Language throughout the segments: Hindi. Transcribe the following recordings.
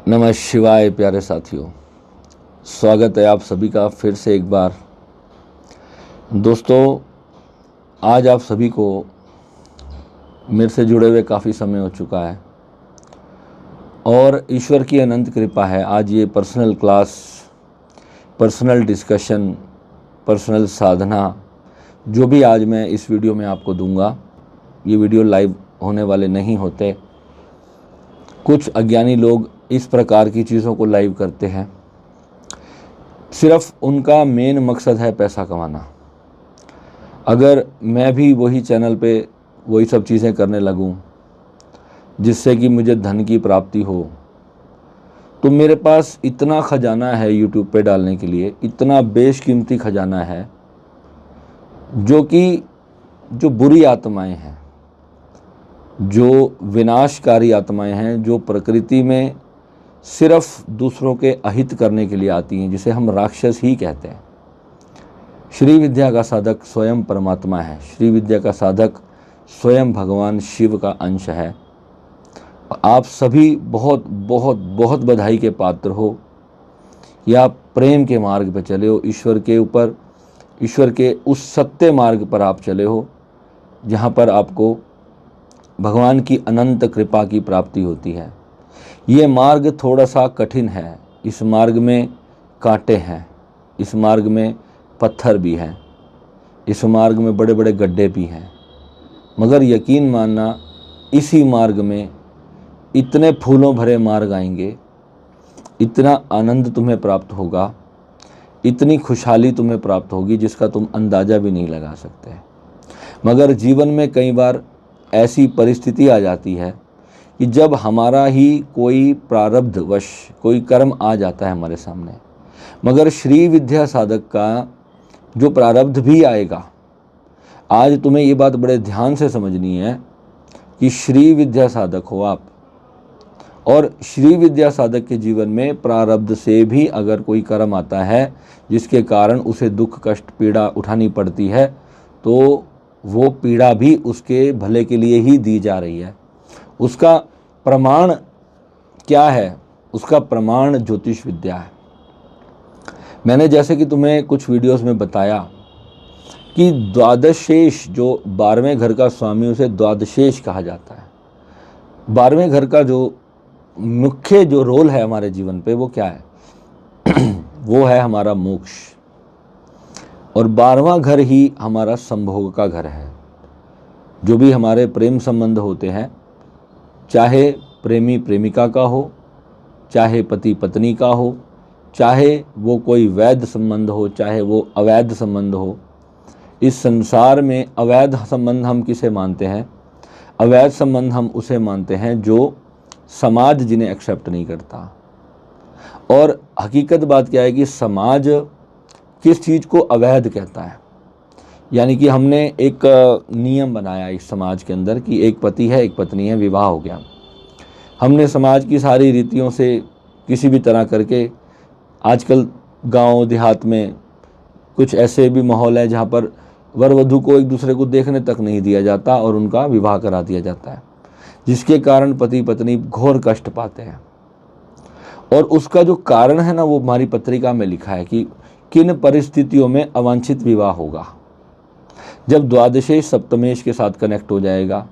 नमः शिवाय प्यारे साथियों, स्वागत है आप सभी का फिर से एक बार। दोस्तों, आज आप सभी को मेरे से जुड़े हुए काफ़ी समय हो चुका है और ईश्वर की अनंत कृपा है आज ये personal class, personal discussion, personal साधना जो भी आज मैं इस वीडियो में आपको दूंगा, ये वीडियो लाइव होने वाले नहीं होते। कुछ अज्ञानी लोग इस प्रकार की चीज़ों को लाइव करते हैं, सिर्फ उनका मेन मकसद है पैसा कमाना। अगर मैं भी वही चैनल पे वही सब चीज़ें करने लगूं जिससे कि मुझे धन की प्राप्ति हो, तो मेरे पास इतना खजाना है यूट्यूब पे डालने के लिए, इतना बेशकीमती खजाना है जो बुरी आत्माएं हैं, जो विनाशकारी आत्माएं हैं, जो प्रकृति में सिर्फ दूसरों के अहित करने के लिए आती हैं, जिसे हम राक्षस ही कहते हैं। श्री विद्या का साधक स्वयं परमात्मा है, श्री विद्या का साधक स्वयं भगवान शिव का अंश है। आप सभी बहुत बहुत बहुत बधाई के पात्र हो या प्रेम के मार्ग पर चले हो, ईश्वर के उस सत्य मार्ग पर आप चले हो जहाँ पर आपको भगवान की अनंत कृपा की प्राप्ति होती है। ये मार्ग थोड़ा सा कठिन है, इस मार्ग में कांटे हैं, इस मार्ग में पत्थर भी हैं, इस मार्ग में बड़े बड़े गड्ढे भी हैं, मगर यकीन मानना इसी मार्ग में इतने फूलों भरे मार्ग आएंगे, इतना आनंद तुम्हें प्राप्त होगा, इतनी खुशहाली तुम्हें प्राप्त होगी जिसका तुम अंदाज़ा भी नहीं लगा सकते। मगर जीवन में कई बार ऐसी परिस्थिति आ जाती है कि जब हमारा ही कोई प्रारब्धवश कोई कर्म आ जाता है हमारे सामने, मगर श्री विद्या साधक का जो प्रारब्ध भी आएगा, आज तुम्हें ये बात बड़े ध्यान से समझनी है कि श्री विद्या साधक हो आप, और श्री विद्या साधक के जीवन में प्रारब्ध से भी अगर कोई कर्म आता है जिसके कारण उसे दुख कष्ट पीड़ा उठानी पड़ती है, तो वो पीड़ा भी उसके भले के लिए ही दी जा रही है। उसका प्रमाण क्या है? उसका प्रमाण ज्योतिष विद्या है। मैंने जैसे कि तुम्हें कुछ वीडियोस में बताया कि द्वादशेष, जो 12वें घर का स्वामी, उसे द्वादशेष कहा जाता है। 12वें घर का जो मुख्य जो रोल है हमारे जीवन पे, वो क्या है? वो है हमारा मोक्ष, और 12वां घर ही हमारा संभोग का घर है। जो भी हमारे प्रेम संबंध होते हैं, चाहे प्रेमी प्रेमिका का हो, चाहे पति पत्नी का हो, चाहे वो कोई वैध संबंध हो, चाहे वो अवैध संबंध हो, इस संसार में अवैध संबंध हम किसे मानते हैं? अवैध संबंध हम उसे मानते हैं जो समाज जिन्हें एक्सेप्ट नहीं करता। और हकीकत बात क्या है कि समाज किस चीज़ को अवैध कहता है? यानी कि हमने एक नियम बनाया इस समाज के अंदर कि एक पति है, एक पत्नी है, विवाह हो गया। हमने समाज की सारी रीतियों से किसी भी तरह करके, आजकल गांव देहात में कुछ ऐसे भी माहौल है जहां पर वर वधू को एक दूसरे को देखने तक नहीं दिया जाता और उनका विवाह करा दिया जाता है, जिसके कारण पति पत्नी घोर कष्ट पाते हैं। और उसका जो कारण है ना, वो हमारी पत्रिका में लिखा है कि किन परिस्थितियों में अवांछित विवाह होगा। जब द्वादशेष सप्तमेश के साथ कनेक्ट हो जाएगा,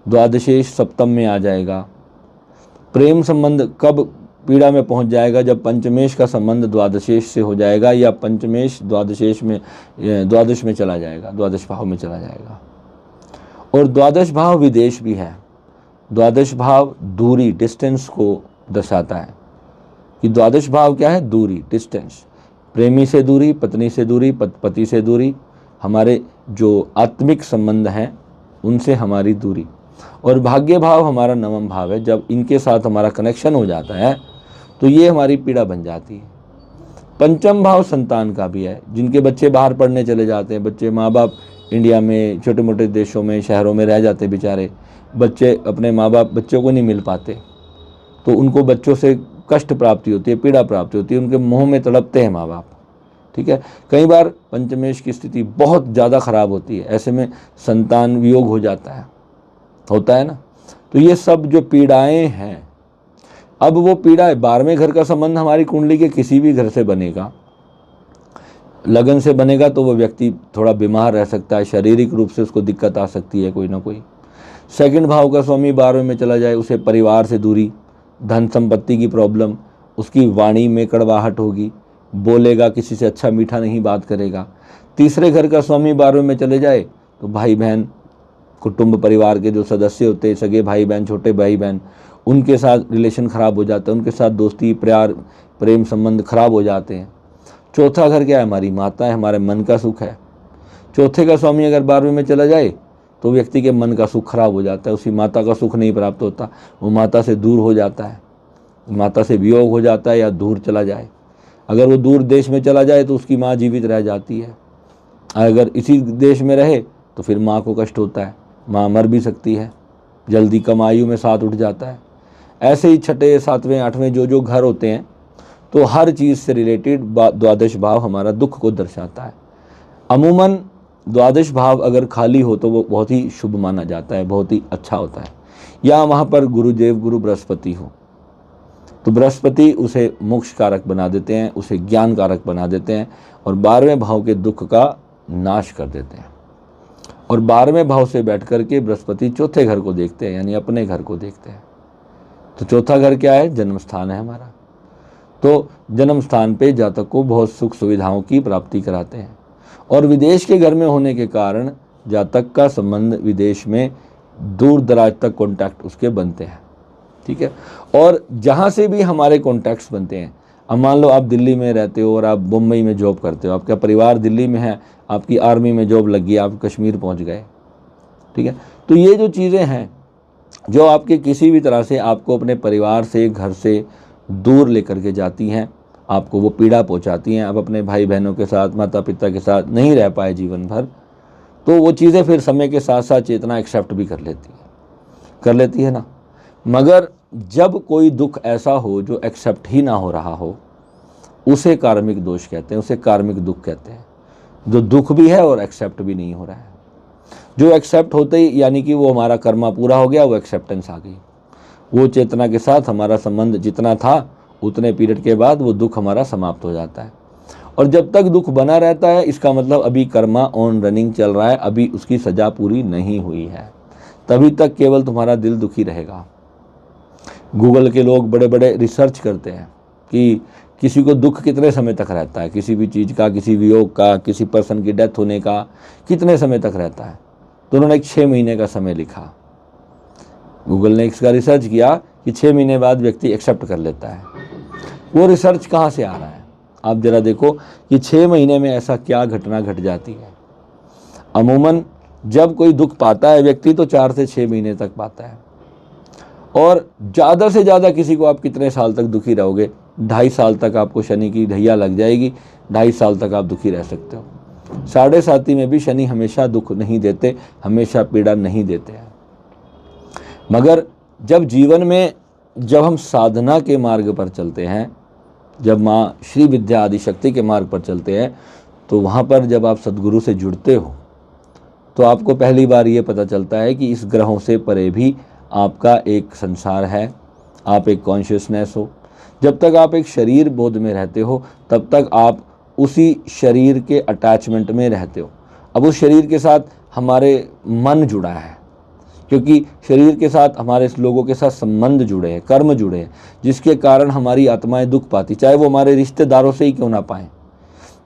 द्वादशेष सप्तम में आ जाएगा। प्रेम संबंध कब पीड़ा में पहुंच जाएगा? जब पंचमेश का संबंध द्वादशेष से हो जाएगा, या पंचमेश द्वादश में चला जाएगा, द्वादश भाव में चला जाएगा। और द्वादश भाव विदेश भी है। द्वादश भाव दूरी, डिस्टेंस को दर्शाता है कि द्वादश भाव क्या है? दूरी, डिस्टेंस। प्रेमी से दूरी, पत्नी से दूरी, पति से दूरी, हमारे जो आत्मिक संबंध हैं उनसे हमारी दूरी। और भाग्य भाव हमारा 9वां भाव है। जब इनके साथ हमारा कनेक्शन हो जाता है तो ये हमारी पीड़ा बन जाती है। पंचम भाव संतान का भी है। जिनके बच्चे बाहर पढ़ने चले जाते हैं, बच्चे, माँ बाप इंडिया में छोटे मोटे देशों में, शहरों में रह जाते बेचारे, बच्चे अपने माँ बाप बच्चों को नहीं मिल पाते, तो उनको बच्चों से कष्ट प्राप्ति होती है, पीड़ा प्राप्ति होती है, उनके मुँह में तड़पते हैं माँ बाप। ठीक है, कई बार पंचमेश की स्थिति बहुत ज़्यादा खराब होती है, ऐसे में संतान वियोग हो जाता है, होता है ना। तो ये सब जो पीड़ाएं हैं, अब वो पीड़ा है, 12वें घर का संबंध हमारी कुंडली के किसी भी घर से बनेगा, लगन से बनेगा तो वो व्यक्ति थोड़ा बीमार रह सकता है, शारीरिक रूप से उसको दिक्कत आ सकती है कोई ना कोई। सेकंड भाव का स्वामी 12वें में चला जाए, उसे परिवार से दूरी, धन संपत्ति की प्रॉब्लम, उसकी वाणी में कड़वाहट होगी, बोलेगा किसी से अच्छा मीठा नहीं बात करेगा। तीसरे घर का स्वामी 12वें में चले जाए तो भाई बहन, कुटुंब परिवार के जो सदस्य होते हैं, सगे भाई बहन, छोटे भाई बहन, उनके साथ रिलेशन ख़राब हो जाता है, उनके साथ दोस्ती प्यार प्रेम संबंध खराब हो जाते हैं। चौथा घर क्या है? हमारी माता है, हमारे मन का सुख है। चौथे का स्वामी अगर 12वें में चला जाए तो व्यक्ति के मन का सुख खराब हो जाता है, उसी माता का सुख नहीं प्राप्त होता, वो माता से दूर हो जाता है, माता से वियोग हो जाता है या दूर चला जाए। अगर वो दूर देश में चला जाए तो उसकी माँ जीवित रह जाती है, अगर इसी देश में रहे तो फिर माँ को कष्ट होता है, माँ मर भी सकती है, जल्दी कम आयु में साथ उठ जाता है। ऐसे ही छठे 7वें 8वें जो घर होते हैं, तो हर चीज़ से रिलेटेड द्वादश भाव हमारा दुख को दर्शाता है। अमूमन द्वादश भाव अगर खाली हो तो वो बहुत ही शुभ माना जाता है, बहुत ही अच्छा होता है। या वहाँ पर गुरुदेव गुरु बृहस्पति हो तो बृहस्पति उसे मोक्ष कारक बना देते हैं, उसे ज्ञान कारक बना देते हैं और 12वें भाव के दुख का नाश कर देते हैं। और 12वें भाव से बैठ कर के बृहस्पति चौथे घर को देखते हैं, यानी अपने घर को देखते हैं। तो चौथा घर क्या है? जन्म स्थान है हमारा। तो जन्म स्थान पे जातक को बहुत सुख सुविधाओं की प्राप्ति कराते हैं। और विदेश के घर में होने के कारण जातक का संबंध विदेश में दूर दराज तक कॉन्टैक्ट उसके बनते हैं, ठीक है। और जहाँ से भी हमारे कॉन्टैक्ट्स बनते हैं, अब मान लो आप दिल्ली में रहते हो और आप मुंबई में जॉब करते हो, आपका परिवार दिल्ली में है, आपकी आर्मी में जॉब लग गई, आप कश्मीर पहुँच गए, ठीक है। तो ये जो चीज़ें हैं जो आपके किसी भी तरह से आपको अपने परिवार से, घर से दूर लेकर के जाती हैं, आपको वो पीड़ा पहुंचाती हैं, आप अपने भाई बहनों के साथ, माता पिता के साथ नहीं रह पाए जीवन भर, तो वो चीज़ें फिर समय के साथ साथ चेतना एक्सेप्ट भी कर लेती है ना। मगर जब कोई दुख ऐसा हो जो एक्सेप्ट ही ना हो रहा हो, उसे कार्मिक दोष कहते हैं, उसे कार्मिक दुख कहते हैं। जो दुख भी है और एक्सेप्ट भी नहीं हो रहा है, जो एक्सेप्ट होते ही यानी कि वो हमारा कर्मा पूरा हो गया, वो एक्सेप्टेंस आ गई, वो चेतना के साथ हमारा संबंध जितना था उतने पीरियड के बाद वो दुख हमारा समाप्त हो जाता है। और जब तक दुख बना रहता है, इसका मतलब अभी कर्मा ऑन रनिंग चल रहा है, अभी उसकी सजा पूरी नहीं हुई है, तभी तक केवल तुम्हारा दिल दुखी रहेगा। गूगल के लोग बड़े बड़े रिसर्च करते हैं कि किसी को दुख कितने समय तक रहता है, किसी भी चीज़ का, किसी वियोग का, किसी पर्सन की डेथ होने का कितने समय तक रहता है। तो उन्होंने एक 6 महीने का समय लिखा। गूगल ने इसका रिसर्च किया कि 6 महीने बाद व्यक्ति एक्सेप्ट कर लेता है। वो रिसर्च कहाँ से आ रहा है? आप जरा देखो कि 6 महीने में ऐसा क्या घटना घट जाती है। अमूमन जब कोई दुख पाता है व्यक्ति तो 4 से 6 महीने तक पाता है, और ज़्यादा से ज़्यादा किसी को आप कितने साल तक दुखी रहोगे? 2.5 साल तक आपको शनि की ढैया लग जाएगी, 2.5 साल तक आप दुखी रह सकते हो। 7.5 में भी शनि हमेशा दुख नहीं देते, हमेशा पीड़ा नहीं देते हैं। मगर जब जीवन में जब हम साधना के मार्ग पर चलते हैं, जब माँ श्री विद्या आदि शक्ति के मार्ग पर चलते हैं, तो वहाँ पर जब आप सद्गुरु से जुड़ते हो तो आपको पहली बार ये पता चलता है कि इस ग्रहों से परे भी आपका एक संसार है, आप एक कॉन्शियसनेस हो। जब तक आप एक शरीर बोध में रहते हो तब तक आप उसी शरीर के अटैचमेंट में रहते हो। अब उस शरीर के साथ हमारे मन जुड़ा है, क्योंकि शरीर के साथ हमारे लोगों के साथ संबंध जुड़े हैं, कर्म जुड़े हैं, जिसके कारण हमारी आत्माएं दुख पाती, चाहे वो हमारे रिश्तेदारों से ही क्यों ना पाएं।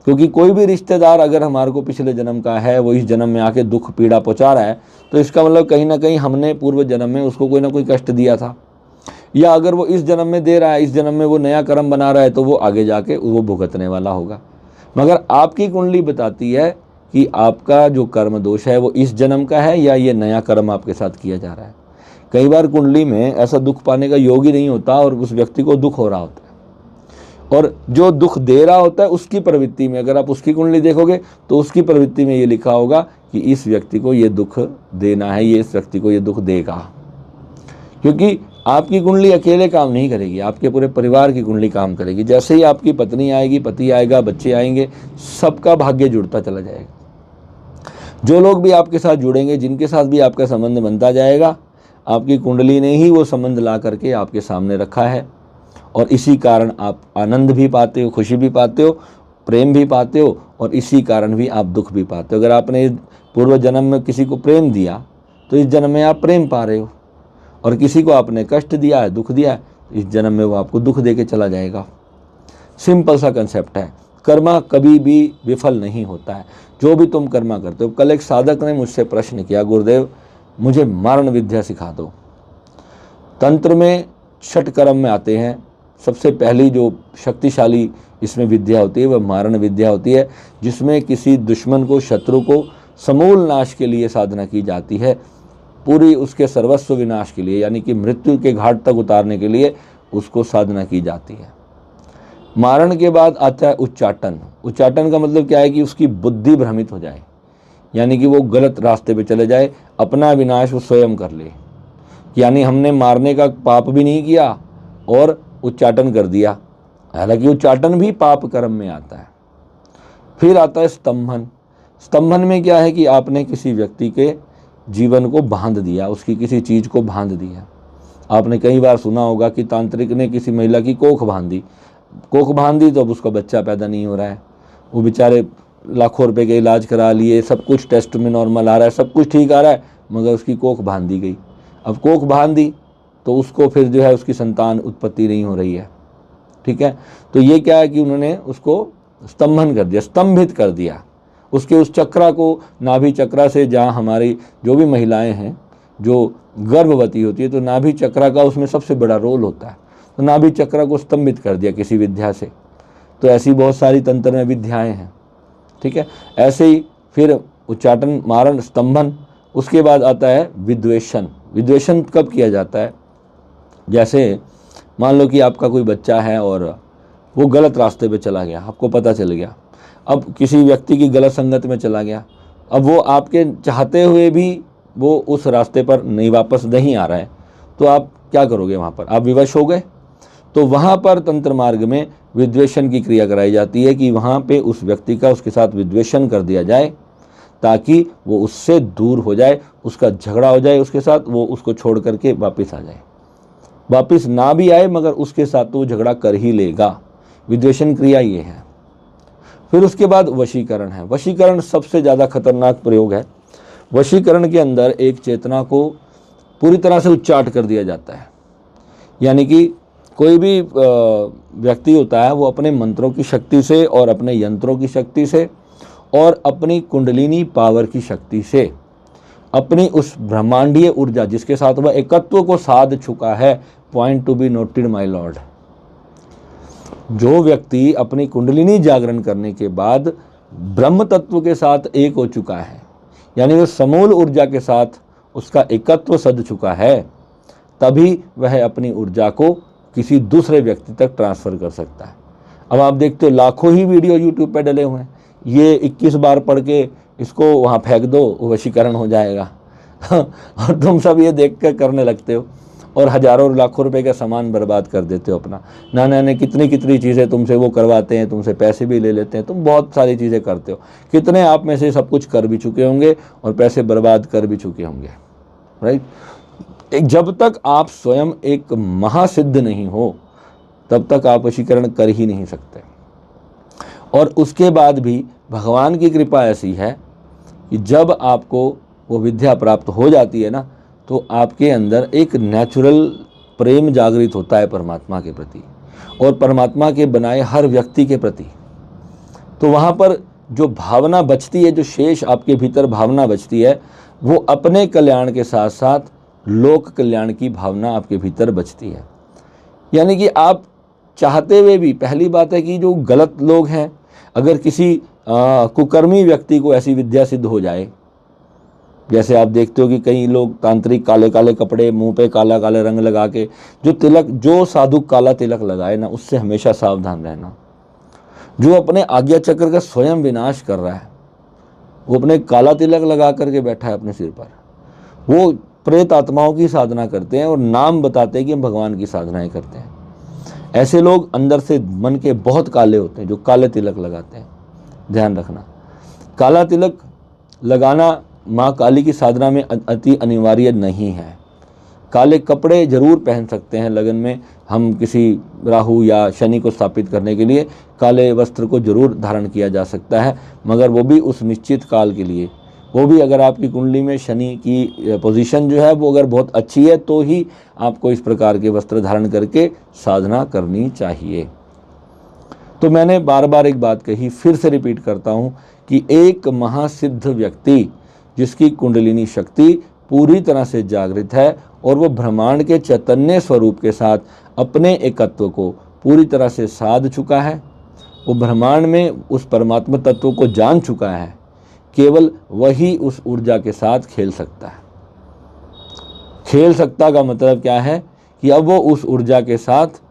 क्योंकि कोई भी रिश्तेदार अगर हमारे को पिछले जन्म का है, वो इस जन्म में आके दुख पीड़ा पहुंचा रहा है, तो इसका मतलब कहीं ना कहीं हमने पूर्व जन्म में उसको कोई ना कोई कष्ट दिया था। या अगर वो इस जन्म में दे रहा है, इस जन्म में वो नया कर्म बना रहा है, तो वो आगे जाके वो भुगतने वाला होगा। मगर आपकी कुंडली बताती है कि आपका जो कर्म दोष है वो इस जन्म का है या ये नया कर्म आपके साथ किया जा रहा है। कई बार कुंडली में ऐसा दुख पाने का योग ही नहीं होता और उस व्यक्ति को दुख हो रहा होता है, और जो दुख दे रहा होता है उसकी प्रवृत्ति में, अगर आप उसकी कुंडली देखोगे तो उसकी प्रवृत्ति में ये लिखा होगा कि इस व्यक्ति को ये दुख देना है, ये इस व्यक्ति को ये दुख देगा। क्योंकि आपकी कुंडली अकेले काम नहीं करेगी, आपके पूरे परिवार की कुंडली काम करेगी। जैसे ही आपकी पत्नी आएगी, पति आएगा, बच्चे आएंगे, सबका भाग्य जुड़ता चला जाएगा। जो लोग भी आपके साथ जुड़ेंगे, जिनके साथ भी आपका संबंध बनता जाएगा, आपकी कुंडली ने ही वो संबंध ला करके आपके सामने रखा है। और इसी कारण आप आनंद भी पाते हो, खुशी भी पाते हो, प्रेम भी पाते हो, और इसी कारण भी आप दुख भी पाते हो। अगर आपने पूर्व जन्म में किसी को प्रेम दिया तो इस जन्म में आप प्रेम पा रहे हो, और किसी को आपने कष्ट दिया है, दुख दिया है, तो इस जन्म में वो आपको दुख दे के चला जाएगा। सिंपल सा कंसेप्ट है। कर्मा कभी भी विफल नहीं होता है, जो भी तुम कर्मा करते हो। कल एक साधक ने मुझसे प्रश्न किया, गुरुदेव मुझे मारण विद्या सिखा दो। तंत्र में 6 कर्म में आते हैं, सबसे पहली जो शक्तिशाली इसमें विद्या होती है वह मारण विद्या होती है, जिसमें किसी दुश्मन को, शत्रु को समूल नाश के लिए साधना की जाती है, पूरी उसके सर्वस्व विनाश के लिए, यानी कि मृत्यु के घाट तक उतारने के लिए उसको साधना की जाती है। मारण के बाद आता है उच्चाटन। उच्चाटन का मतलब क्या है कि उसकी बुद्धि भ्रमित हो जाए, यानी कि वो गलत रास्ते पे चले जाए, अपना विनाश वो स्वयं कर ले। यानी हमने मारने का पाप भी नहीं किया और उच्चाटन कर दिया, हालांकि उच्चाटन भी पाप कर्म में आता है। फिर आता है स्तंभन। स्तंभन में क्या है कि आपने किसी व्यक्ति के जीवन को बांध दिया, उसकी किसी चीज़ को बांध दिया। आपने कई बार सुना होगा कि तांत्रिक ने किसी महिला की कोख बांध दी। कोख बांध दी तो अब उसका बच्चा पैदा नहीं हो रहा है, वो बेचारे लाखों रुपए के इलाज करा लिए, सब कुछ टेस्ट में नॉर्मल आ रहा है, सब कुछ ठीक आ रहा है, मगर उसकी कोख बांध दी गई। अब कोख बांध दी तो उसको फिर जो है उसकी संतान उत्पत्ति नहीं हो रही है। ठीक है, तो ये क्या है कि उन्होंने उसको स्तंभन कर दिया, स्तंभित कर दिया। उसके उस चक्रा को, नाभि चक्रा से, जहाँ हमारी जो भी महिलाएं हैं जो गर्भवती होती है, तो नाभि चक्रा का उसमें सबसे बड़ा रोल होता है, तो नाभि चक्रा को स्तंभित कर दिया किसी विद्या से। तो ऐसी बहुत सारी तंत्र में विद्याएं हैं। ठीक है, ऐसे ही फिर उच्चाटन, मारण, स्तंभन। उसके बाद आता है विद्वेषण। विद्वेषण कब किया जाता है? जैसे मान लो कि आपका कोई बच्चा है और वो गलत रास्ते पे चला गया, आपको पता चल गया, अब किसी व्यक्ति की गलत संगत में चला गया, अब वो आपके चाहते हुए भी वो उस रास्ते पर नहीं, वापस नहीं आ रहा है, तो आप क्या करोगे? वहाँ पर आप विवश हो गए। तो वहाँ पर तंत्र मार्ग में विद्वेषण की क्रिया कराई जाती है कि वहाँ पे उस व्यक्ति का, उसके साथ विद्वेषण कर दिया जाए, ताकि वो उससे दूर हो जाए, उसका झगड़ा हो जाए उसके साथ, वो उसको छोड़ करके वापस आ जाए। वापस ना भी आए मगर उसके साथ तो वो झगड़ा कर ही लेगा। विद्वेषण क्रिया ये है। फिर उसके बाद वशीकरण है। वशीकरण सबसे ज़्यादा खतरनाक प्रयोग है। वशीकरण के अंदर एक चेतना को पूरी तरह से उच्चाट कर दिया जाता है, यानी कि कोई भी व्यक्ति होता है वो अपने मंत्रों की शक्ति से और अपने यंत्रों की शक्ति से और अपनी कुंडलिनी पावर की शक्ति से अपनी उस ब्रह्मांडीय ऊर्जा जिसके साथ वह एकत्व को साध चुका है, point to be noted my Lord, जो व्यक्ति अपनी कुंडलिनी जागरण करने के बाद ब्रह्म तत्व के साथ एक हो चुका है, यानी वो समूल ऊर्जा के साथ उसका एकत्व सध चुका है, तभी वह अपनी ऊर्जा को किसी दूसरे व्यक्ति तक ट्रांसफ़र कर सकता है। अब आप देखते हो लाखों ही वीडियो यूट्यूब पे डले हुए हैं, ये 21 बार पढ़ के इसको वहाँ फेंक दो, वशीकरण हो जाएगा और तुम सब ये देख कर करने लगते हो और हज़ारों लाखों रुपए का सामान बर्बाद कर देते हो अपना। ना कितनी कितनी चीज़ें तुमसे वो करवाते हैं, तुमसे पैसे भी ले लेते हैं, तुम बहुत सारी चीज़ें करते हो। कितने आप में से सब कुछ कर भी चुके होंगे और पैसे बर्बाद कर भी चुके होंगे, राइट। जब तक आप स्वयं एक महासिद्ध नहीं हो तब तक आप वशीकरण कर ही नहीं सकते। और उसके बाद भी भगवान की कृपा ऐसी है कि जब आपको वो विद्या प्राप्त हो जाती है ना, तो आपके अंदर एक नेचुरल प्रेम जागृत होता है परमात्मा के प्रति और परमात्मा के बनाए हर व्यक्ति के प्रति। तो वहाँ पर जो भावना बचती है, जो शेष आपके भीतर भावना बचती है, वो अपने कल्याण के साथ साथ लोक कल्याण की भावना आपके भीतर बचती है। यानी कि आप चाहते हुए भी, पहली बात है कि जो गलत लोग हैं, अगर किसी कुकर्मी व्यक्ति को ऐसी विद्या सिद्ध हो जाए, जैसे आप देखते हो कि कई लोग तांत्रिक काले काले कपड़े, मुंह पे काला काला रंग लगा के, जो तिलक, जो साधु काला तिलक लगाए ना, उससे हमेशा सावधान रहना। जो अपने आज्ञा चक्र का स्वयं विनाश कर रहा है, वो अपने काला तिलक लगा करके बैठा है अपने सिर पर, वो प्रेत आत्माओं की साधना करते हैं और नाम बताते हैं कि हम भगवान की साधनाएं करते हैं। ऐसे लोग अंदर से मन के बहुत काले होते हैं, जो काले तिलक लगाते हैं। ध्यान रखना, काला तिलक लगाना माँ काली की साधना में अति अनिवार्य नहीं है। काले कपड़े जरूर पहन सकते हैं लगन में, हम किसी राहु या शनि को स्थापित करने के लिए काले वस्त्र को जरूर धारण किया जा सकता है, मगर वो भी उस निश्चित काल के लिए। वो भी अगर आपकी कुंडली में शनि की पोजीशन जो है वो अगर बहुत अच्छी है तो ही आपको इस प्रकार के वस्त्र धारण करके साधना करनी चाहिए। तो मैंने बार बार एक बात कही, फिर से रिपीट करता हूँ कि एक महासिद्ध व्यक्ति जिसकी कुंडलिनी शक्ति पूरी तरह से जागृत है और वो ब्रह्मांड के चैतन्य स्वरूप के साथ अपने एकत्व को पूरी तरह से साध चुका है, वो ब्रह्मांड में उस परमात्मा तत्व को जान चुका है, केवल वही उस ऊर्जा के साथ खेल सकता है। खेल सकता का मतलब क्या है कि अब वो उस ऊर्जा के साथ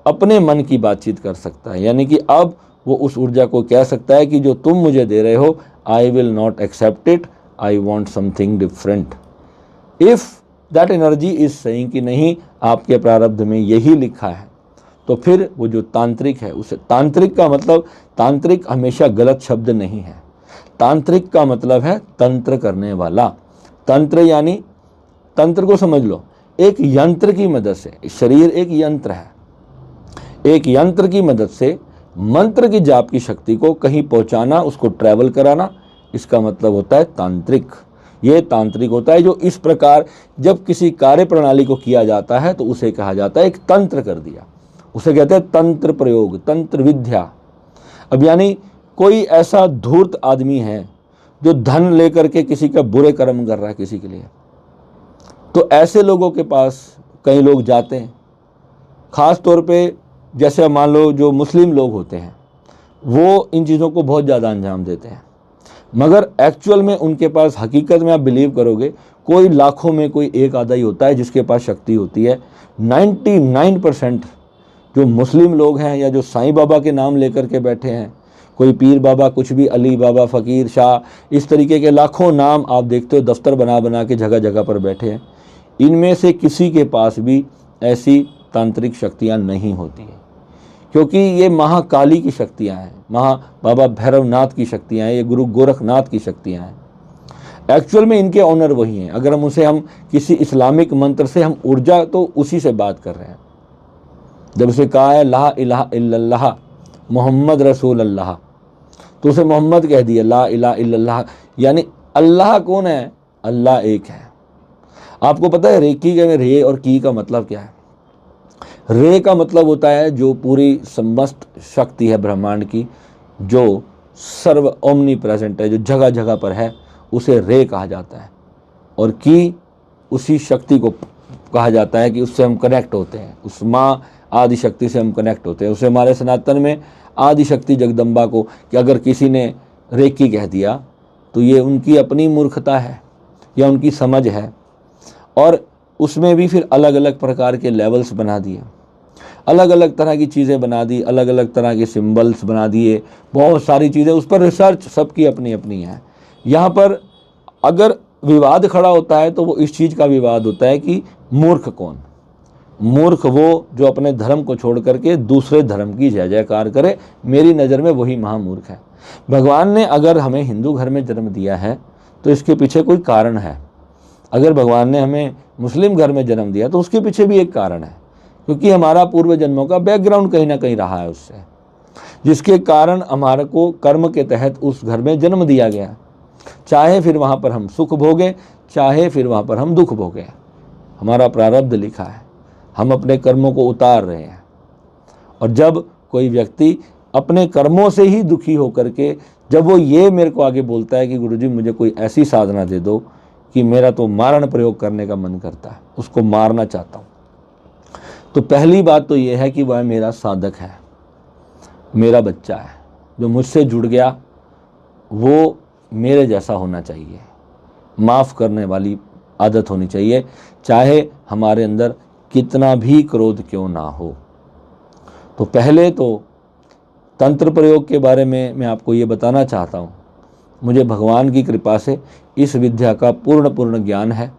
अपने मन की बातचीत कर सकता है, यानी कि अब वो उस ऊर्जा को कह सकता है कि जो तुम मुझे दे रहे हो, I will not accept it, I want something different. If that energy is saying कि नहीं, आपके प्रारब्ध में यही लिखा है, तो फिर वो जो तांत्रिक है, उसे तांत्रिक का मतलब, तांत्रिक हमेशा गलत शब्द नहीं है। तांत्रिक का मतलब है तंत्र करने वाला। तंत्र यानी, तंत्र को समझ लो, एक यंत्र की मदद से, शरीर एक यंत्र है, एक यंत्र की मदद से मंत्र की जाप की शक्ति को कहीं पहुंचाना, उसको ट्रैवल कराना, इसका मतलब होता है तांत्रिक। ये तांत्रिक होता है जो इस प्रकार जब किसी कार्य प्रणाली को किया जाता है तो उसे कहा जाता है एक तंत्र कर दिया, उसे कहते हैं तंत्र प्रयोग, तंत्र विद्या। अब यानी कोई ऐसा धूर्त आदमी है जो धन लेकर के किसी का बुरे कर्म कर रहा है किसी के लिए, तो ऐसे लोगों के पास कई लोग जाते हैं। खास तौर पे जैसे मान लो जो मुस्लिम लोग होते हैं वो इन चीज़ों को बहुत ज़्यादा अंजाम देते हैं, मगर एक्चुअल में उनके पास, हकीकत में आप बिलीव करोगे, कोई लाखों में कोई एक आधा ही होता है जिसके पास शक्ति होती है। 99% जो मुस्लिम लोग हैं या जो साईं बाबा के नाम लेकर के बैठे हैं, कोई पीर बाबा, कुछ भी, अली बाबा, फ़कीर, शाह, इस तरीके के लाखों नाम आप देखते हो दफ्तर बना बना के जगह जगह पर बैठे हैं, इनमें से किसी के पास भी ऐसी तांत्रिक शक्तियाँ नहीं होती हैं, क्योंकि ये महाकाली की शक्तियाँ हैं, बाबा भैरवनाथ की शक्तियाँ हैं, ये गुरु गोरखनाथ की शक्तियाँ हैं। एक्चुअल में इनके ऑनर वही हैं। अगर हम किसी इस्लामिक मंत्र से हम ऊर्जा, तो उसी से बात कर रहे हैं। जब उसे कहा है ला इलाहा इल्लल्लाह मोहम्मद रसूल अल्लाह, तो उसे मोहम्मद कह दिया, ला इलाहा इल्लल्लाह, यानी अल्लाह कौन है? अल्लाह एक है। आपको पता है रेकी के रे और की का मतलब क्या है? रे का मतलब होता है जो पूरी समस्त शक्ति है ब्रह्मांड की, जो सर्व ओमनी प्रेजेंट है, जो जगह जगह पर है, उसे रे कहा जाता है। और की उसी शक्ति को कहा जाता है कि उससे हम कनेक्ट होते हैं, उस माँ आदि शक्ति से हम कनेक्ट होते हैं। उसे हमारे सनातन में आदि शक्ति जगदम्बा को, कि अगर किसी ने रेकी कह दिया तो ये उनकी अपनी मूर्खता है या उनकी समझ है, और उसमें भी फिर अलग अलग प्रकार के लेवल्स बना दिए, अलग अलग तरह की चीज़ें बना दी, अलग अलग तरह के सिंबल्स बना दिए, बहुत सारी चीज़ें, उस पर रिसर्च सबकी अपनी अपनी है। यहाँ पर अगर विवाद खड़ा होता है तो वो इस चीज़ का विवाद होता है कि मूर्ख कौन? मूर्ख वो जो अपने धर्म को छोड़ करके दूसरे धर्म की जय जयकार करे, मेरी नज़र में वही महामूर्ख है। भगवान ने अगर हमें हिंदू घर में जन्म दिया है तो इसके पीछे कोई कारण है। अगर भगवान ने हमें मुस्लिम घर में जन्म दिया तो उसके पीछे भी एक कारण है, क्योंकि हमारा पूर्व जन्मों का बैकग्राउंड कहीं ना कहीं रहा है उससे, जिसके कारण हमारे को कर्म के तहत उस घर में जन्म दिया गया। चाहे फिर वहाँ पर हम सुख भोगें, चाहे फिर वहाँ पर हम दुख भोगें, हमारा प्रारब्ध लिखा है, हम अपने कर्मों को उतार रहे हैं। और जब कोई व्यक्ति अपने कर्मों से ही दुखी होकर के, जब वो ये मेरे को आगे बोलता है कि गुरुजी मुझे कोई ऐसी साधना दे दो कि मेरा तो मारण प्रयोग करने का मन करता है, उसको मारना चाहता हूँ, तो पहली बात तो ये है कि वह मेरा साधक है, मेरा बच्चा है, जो मुझसे जुड़ गया वो मेरे जैसा होना चाहिए, माफ़ करने वाली आदत होनी चाहिए, चाहे हमारे अंदर कितना भी क्रोध क्यों ना हो। तो पहले तो तंत्र प्रयोग के बारे में मैं आपको ये बताना चाहता हूँ, मुझे भगवान की कृपा से इस विद्या का पूर्ण ज्ञान है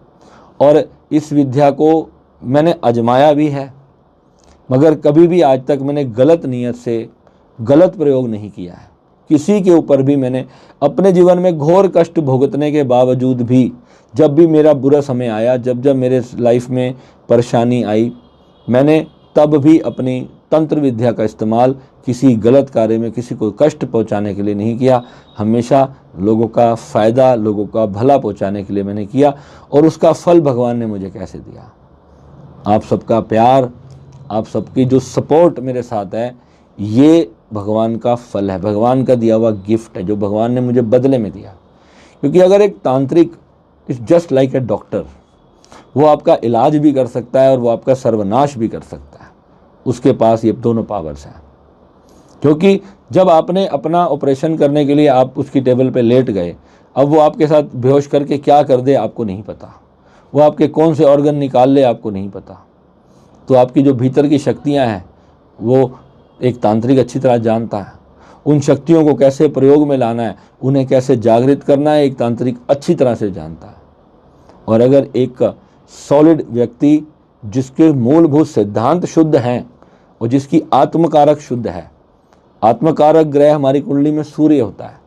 और इस विद्या को मैंने आजमाया भी है, मगर कभी भी आज तक मैंने गलत नीयत से गलत प्रयोग नहीं किया है। किसी के ऊपर भी मैंने अपने जीवन में घोर कष्ट भुगतने के बावजूद भी, जब भी मेरा बुरा समय आया, जब जब मेरे लाइफ में परेशानी आई, मैंने तब भी अपनी तंत्र विद्या का इस्तेमाल किसी गलत कार्य में किसी को कष्ट पहुंचाने के लिए नहीं किया। हमेशा लोगों का फ़ायदा, लोगों का भला पहुंचाने के लिए मैंने किया। और उसका फल भगवान ने मुझे कैसे दिया? आप सबका प्यार, आप सबकी जो सपोर्ट मेरे साथ है, ये भगवान का फल है, भगवान का दिया हुआ गिफ्ट है, जो भगवान ने मुझे बदले में दिया। क्योंकि अगर एक तांत्रिक is just like a doctor, वो आपका इलाज भी कर सकता है और वो आपका सर्वनाश भी कर सकता है। उसके पास ये दोनों पावर्स हैं। क्योंकि जब आपने अपना ऑपरेशन करने के लिए आप उसकी टेबल पे लेट गए, अब वो आपके साथ बेहोश करके क्या कर दे आपको नहीं पता, वो आपके कौन से ऑर्गन निकाल ले आपको नहीं पता। तो आपकी जो भीतर की शक्तियां हैं वो एक तांत्रिक अच्छी तरह जानता है। उन शक्तियों को कैसे प्रयोग में लाना है, उन्हें कैसे जागृत करना है, एक तांत्रिक अच्छी तरह से जानता है। और अगर एक सॉलिड व्यक्ति जिसके मूलभूत सिद्धांत शुद्ध हैं और जिसकी आत्मकारक शुद्ध है, आत्मकारक ग्रह हमारी कुंडली में सूर्य होता है।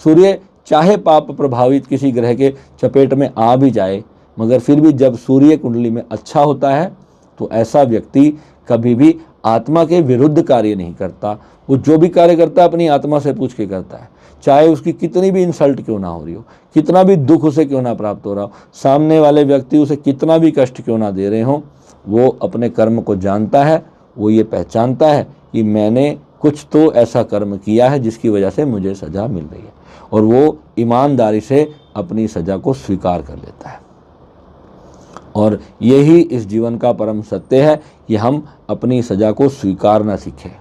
सूर्य चाहे पाप प्रभावित किसी ग्रह के चपेट में आ भी जाए, मगर फिर भी जब सूर्य कुंडली में अच्छा होता है तो ऐसा व्यक्ति कभी भी आत्मा के विरुद्ध कार्य नहीं करता। वो जो भी कार्य करता है अपनी आत्मा से पूछ के करता है, चाहे उसकी कितनी भी इंसल्ट क्यों ना हो रही हो, कितना भी दुख उसे क्यों ना प्राप्त हो रहा हो, सामने वाले व्यक्ति उसे कितना भी कष्ट क्यों ना दे रहे हो, वो अपने कर्म को जानता है। वो ये पहचानता है कि मैंने कुछ तो ऐसा कर्म किया है जिसकी वजह से मुझे सज़ा मिल रही है, और वो ईमानदारी से अपनी सज़ा को स्वीकार कर लेता है। और यही इस जीवन का परम सत्य है कि हम अपनी सज़ा को स्वीकारना सीखें।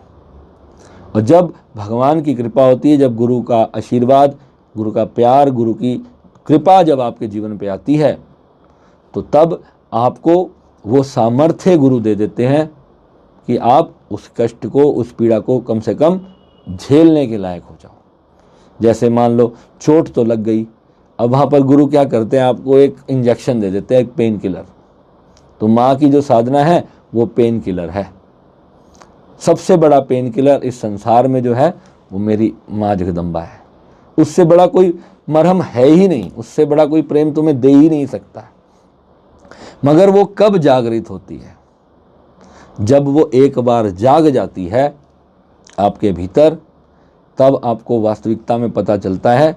और जब भगवान की कृपा होती है, जब गुरु का आशीर्वाद, गुरु का प्यार, गुरु की कृपा जब आपके जीवन पे आती है, तो तब आपको वो सामर्थ्य गुरु दे देते हैं कि आप उस कष्ट को, उस पीड़ा को कम से कम झेलने के लायक हो जाओ। जैसे मान लो चोट तो लग गई, अब वहाँ पर गुरु क्या करते हैं, आपको एक इंजेक्शन दे देते हैं, एक पेन किलर। तो माँ की जो साधना है वो पेन किलर है। सबसे बड़ा पेन किलर इस संसार में जो है वो मेरी माँ जगदम्बा है। उससे बड़ा कोई मरहम है ही नहीं, उससे बड़ा कोई प्रेम तुम्हें दे ही नहीं सकता। मगर वो कब जागृत होती है? जब वो एक बार जाग जाती है आपके भीतर, तब आपको वास्तविकता में पता चलता है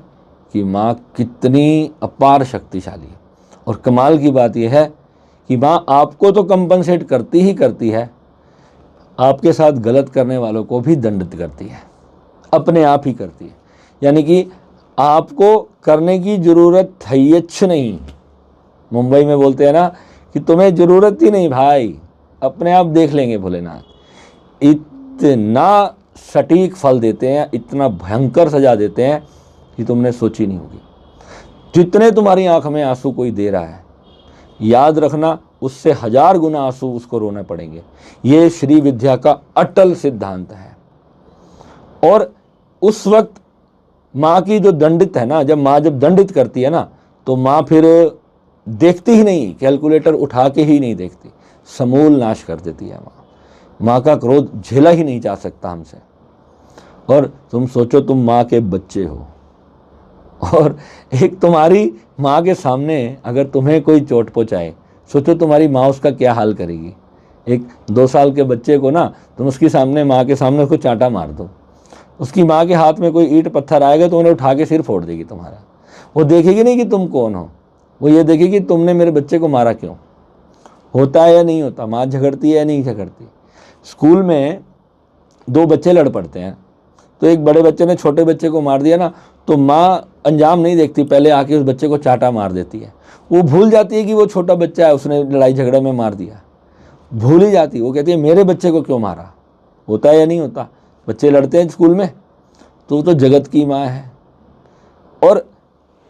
कि माँ कितनी अपार शक्तिशाली है। और कमाल की बात यह है कि माँ आपको तो कंपनसेट करती ही करती है, आपके साथ गलत करने वालों को भी दंडित करती है, अपने आप ही करती है। यानी कि आपको करने की ज़रूरत है नहीं। मुंबई में बोलते हैं ना कि तुम्हें ज़रूरत ही नहीं भाई, अपने आप देख लेंगे भोलेनाथ। इतना सटीक फल देते हैं, इतना भयंकर सजा देते हैं कि तुमने सोची नहीं होगी। जितने तुम्हारी आंख में आंसू कोई दे रहा है, याद रखना उससे 1000 गुना आंसू उसको रोने पड़ेंगे। ये श्री विद्या का अटल सिद्धांत है। और उस वक्त माँ की जो दंडित है ना, जब माँ जब दंडित करती है ना, तो माँ फिर देखती ही नहीं, कैलकुलेटर उठा के ही नहीं देखती, समूल नाश कर देती है माँ। माँ का क्रोध झेला ही नहीं जा सकता हमसे। और तुम सोचो, तुम माँ के बच्चे हो और एक तुम्हारी माँ के सामने अगर तुम्हें कोई चोट पहुँचाए, सोचो तुम्हारी माँ उसका क्या हाल करेगी। एक 2 साल के बच्चे को ना तुम उसके सामने, माँ के सामने उसको चांटा मार दो, उसकी माँ के हाथ में कोई ईंट पत्थर आएगा तो उन्हें उठा के सिर फोड़ देगी तुम्हारा। वो देखेगी नहीं कि तुम कौन हो, वो ये देखेगी कि तुमने मेरे बच्चे को मारा क्यों। होता है या नहीं होता? माँ झगड़ती है या नहीं झगड़ती? स्कूल में 2 बच्चे लड़ पड़ते हैं, तो एक बड़े बच्चे ने छोटे बच्चे को मार दिया ना, तो माँ अंजाम नहीं देखती, पहले आके उस बच्चे को चाटा मार देती है। वो भूल जाती है कि वो छोटा बच्चा है, उसने लड़ाई झगड़े में मार दिया, भूल ही जाती है। वो कहती है मेरे बच्चे को क्यों मारा। होता है या नहीं होता? बच्चे लड़ते हैं स्कूल में, तो जगत की माँ है। और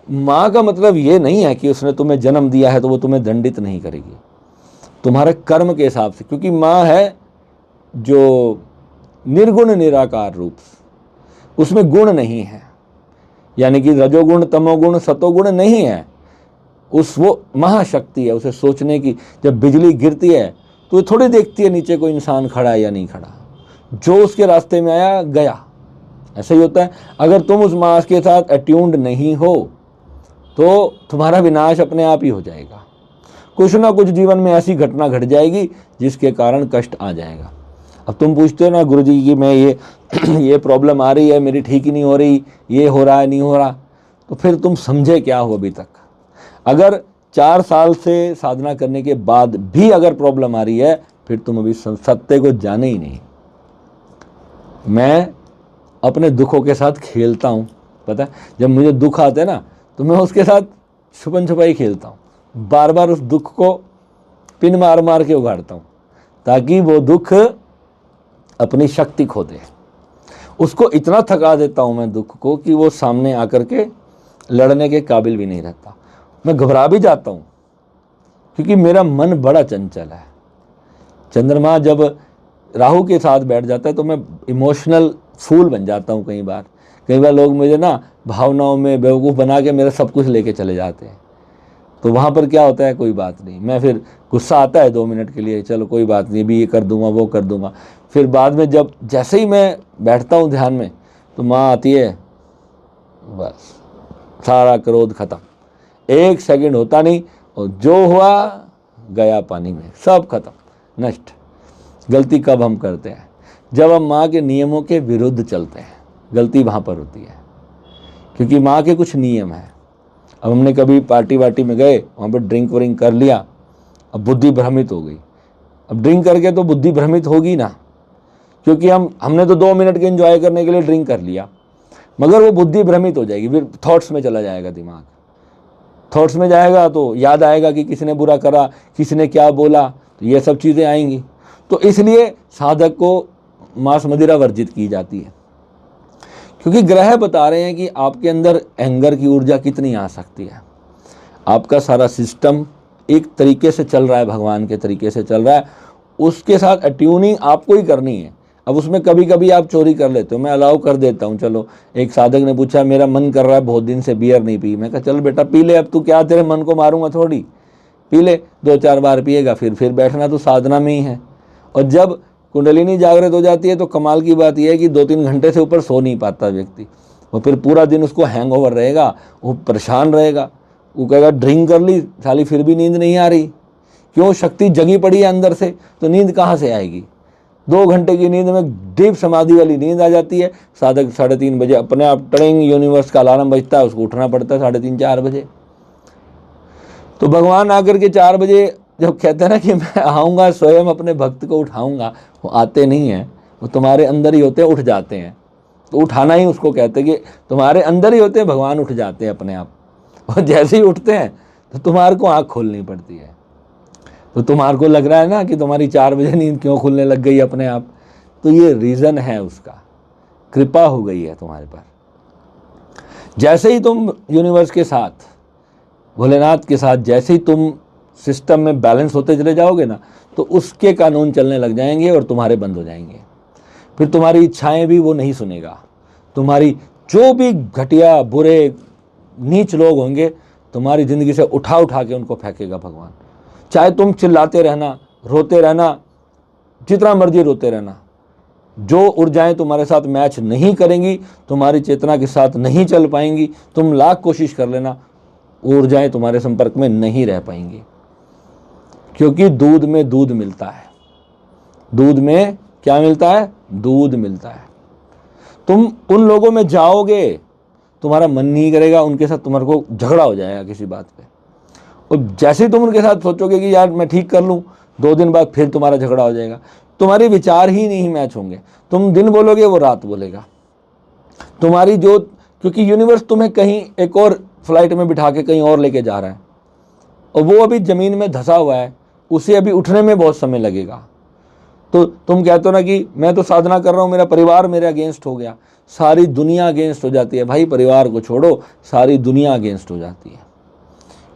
माँ का मतलब ये नहीं है कि उसने तुम्हें जन्म दिया है तो वो तुम्हें दंडित नहीं करेगी तुम्हारे कर्म के हिसाब से, क्योंकि माँ है जो निर्गुण निराकार रूप, उसमें गुण नहीं है। यानी कि रजोगुण, तमोगुण, सतोगुण नहीं है। वो महाशक्ति है। उसे सोचने की, जब बिजली गिरती है तो वो थोड़ी देखती है नीचे कोई इंसान खड़ा है या नहीं खड़ा, जो उसके रास्ते में आया गया, ऐसा ही होता है। अगर तुम उस मास के साथ अट्यून्ड नहीं हो तो तुम्हारा विनाश अपने आप ही हो जाएगा। कुछ ना कुछ जीवन में ऐसी घटना घट जाएगी जिसके कारण कष्ट आ जाएगा। अब तुम पूछते हो ना गुरुजी कि मैं ये प्रॉब्लम आ रही है, मेरी ठीक ही नहीं हो रही, ये हो रहा है नहीं हो रहा, तो फिर तुम समझे क्या हो अभी तक? अगर 4 साल से साधना करने के बाद भी अगर प्रॉब्लम आ रही है, फिर तुम अभी सत्य को जाने ही नहीं। मैं अपने दुखों के साथ खेलता हूँ, पता है, जब मुझे दुख आते हैं ना तो मैं उसके साथ छुपन छुपाई खेलता हूँ, बार बार उस दुख को पिन मार मार के उगाड़ता हूँ ताकि वो दुख अपनी शक्ति खो दे। उसको इतना थका देता हूँ मैं दुख को कि वो सामने आकर के लड़ने के काबिल भी नहीं रहता। मैं घबरा भी जाता हूँ क्योंकि मेरा मन बड़ा चंचल है। चंद्रमा जब राहु के साथ बैठ जाता है तो मैं इमोशनल फूल बन जाता हूँ। कई बार लोग मुझे ना भावनाओं में बेवकूफ़ बना के मेरा सब कुछ लेके चले जाते हैं। तो वहाँ पर क्या होता है, कोई बात नहीं, मैं फिर गुस्सा आता है 2 मिनट के लिए, चलो कोई बात नहीं, भी ये कर दूंगा वो कर दूंगा। फिर बाद में जब जैसे ही मैं बैठता हूँ ध्यान में तो माँ आती है, बस सारा क्रोध खत्म, 1 सेकंड होता नहीं और जो हुआ गया पानी में, सब खत्म, नष्ट। गलती कब हम करते हैं? जब हम माँ के नियमों के विरुद्ध चलते हैं, गलती वहाँ पर होती है, क्योंकि माँ के कुछ नियम हैं। अब हमने कभी पार्टी वार्टी में गए, वहाँ पर ड्रिंक व्रिंक कर लिया, अब बुद्धि भ्रमित हो गई। अब ड्रिंक करके तो बुद्धि भ्रमित होगी ना, क्योंकि हमने तो 2 मिनट के एंजॉय करने के लिए ड्रिंक कर लिया, मगर वो बुद्धि भ्रमित हो जाएगी, फिर थॉट्स में चला जाएगा दिमाग। थॉट्स में जाएगा तो याद आएगा कि किसी ने बुरा करा, किसी ने क्या बोला, तो ये सब चीज़ें आएंगी। तो इसलिए साधक को मांस मदिरा वर्जित की जाती है, क्योंकि ग्रह बता रहे हैं कि आपके अंदर एंगर की ऊर्जा कितनी आ सकती है। आपका सारा सिस्टम एक तरीके से चल रहा है, भगवान के तरीके से चल रहा है, उसके साथ अट्यूनिंग आपको ही करनी है। अब उसमें कभी कभी आप चोरी कर लेते हो, मैं अलाउ कर देता हूँ। चलो, एक साधक ने पूछा मेरा मन कर रहा है बहुत दिन से बियर नहीं पी, मैं कहा चल बेटा पी ले, अब तू क्या, तेरे मन को मारूंगा थोड़ी, पी ले, 2-4 बार पिएगा, फिर बैठना तो साधना में ही है। और जब कुंडलिनी जागृत हो जाती है तो कमाल की बात यह है कि 2-3 घंटे से ऊपर सो नहीं पाता व्यक्ति, और फिर पूरा दिन उसको हैंगओवर रहेगा, वो परेशान रहेगा, वो कहेगा ड्रिंक कर ली साली फिर भी नींद नहीं आ रही। क्यों? शक्ति जगी पड़ी है अंदर से, तो नींद कहाँ से आएगी? 2 घंटे की नींद में डीप समाधि वाली नींद आ जाती है। साधक 3:30 बजे अपने आप टड़ेंग यूनिवर्स का अलार्म बजता है, उसको उठना पड़ता है 3:30-4 बजे। तो भगवान आकर के 4 बजे जब कहते हैं ना कि मैं आऊँगा स्वयं अपने भक्त को उठाऊँगा, वो आते नहीं हैं, वो तुम्हारे अंदर ही होते हैं, उठ जाते हैं। तो उठाना ही उसको कहते हैं कि तुम्हारे अंदर ही होते हैं, भगवान उठ जाते हैं अपने आप। और जैसे ही उठते हैं तो तुम्हारे को आँख खोलनी पड़ती है। तो तुम्हारे को लग रहा है ना कि तुम्हारी 4 बजे नींद क्यों खुलने लग गई अपने आप, तो ये रीज़न है उसका, कृपा हो गई है तुम्हारे पर। जैसे ही तुम यूनिवर्स के साथ, भोलेनाथ के साथ, जैसे ही तुम सिस्टम में बैलेंस होते चले जाओगे ना, तो उसके कानून चलने लग जाएंगे और तुम्हारे बंद हो जाएंगे। फिर तुम्हारी इच्छाएं भी वो नहीं सुनेगा। तुम्हारी जो भी घटिया बुरे नीच लोग होंगे, तुम्हारी ज़िंदगी से उठा उठा के उनको फेंकेगा भगवान। चाहे तुम चिल्लाते रहना, रोते रहना, जितना मर्जी रोते रहना, जो ऊर्जाएं तुम्हारे साथ मैच नहीं करेंगी, तुम्हारी चेतना के साथ नहीं चल पाएंगी, तुम लाख कोशिश कर लेना, ऊर्जाएं तुम्हारे संपर्क में नहीं रह पाएंगी। क्योंकि दूध में दूध मिलता है। दूध में क्या मिलता है? दूध मिलता है। तुम उन लोगों में जाओगे, तुम्हारा मन नहीं करेगा, उनके साथ तुम्हारे को झगड़ा हो जाएगा किसी बात पे। और जैसे ही तुम उनके साथ सोचोगे कि यार मैं ठीक कर लूँ, 2 दिन बाद फिर तुम्हारा झगड़ा हो जाएगा। तुम्हारे विचार ही नहीं मैच होंगे। तुम दिन बोलोगे, वो रात बोलेगा। तुम्हारी जो, क्योंकि यूनिवर्स तुम्हें कहीं एक और फ्लाइट में बिठा के कहीं और लेके जा रहा है, और वो अभी ज़मीन में धंसा हुआ है, उसे अभी उठने में बहुत समय लगेगा। तो तुम कहते हो ना कि मैं तो साधना कर रहा हूँ, मेरा परिवार मेरे अगेंस्ट हो गया। सारी दुनिया अगेंस्ट हो जाती है भाई, परिवार को छोड़ो, सारी दुनिया अगेंस्ट हो जाती है,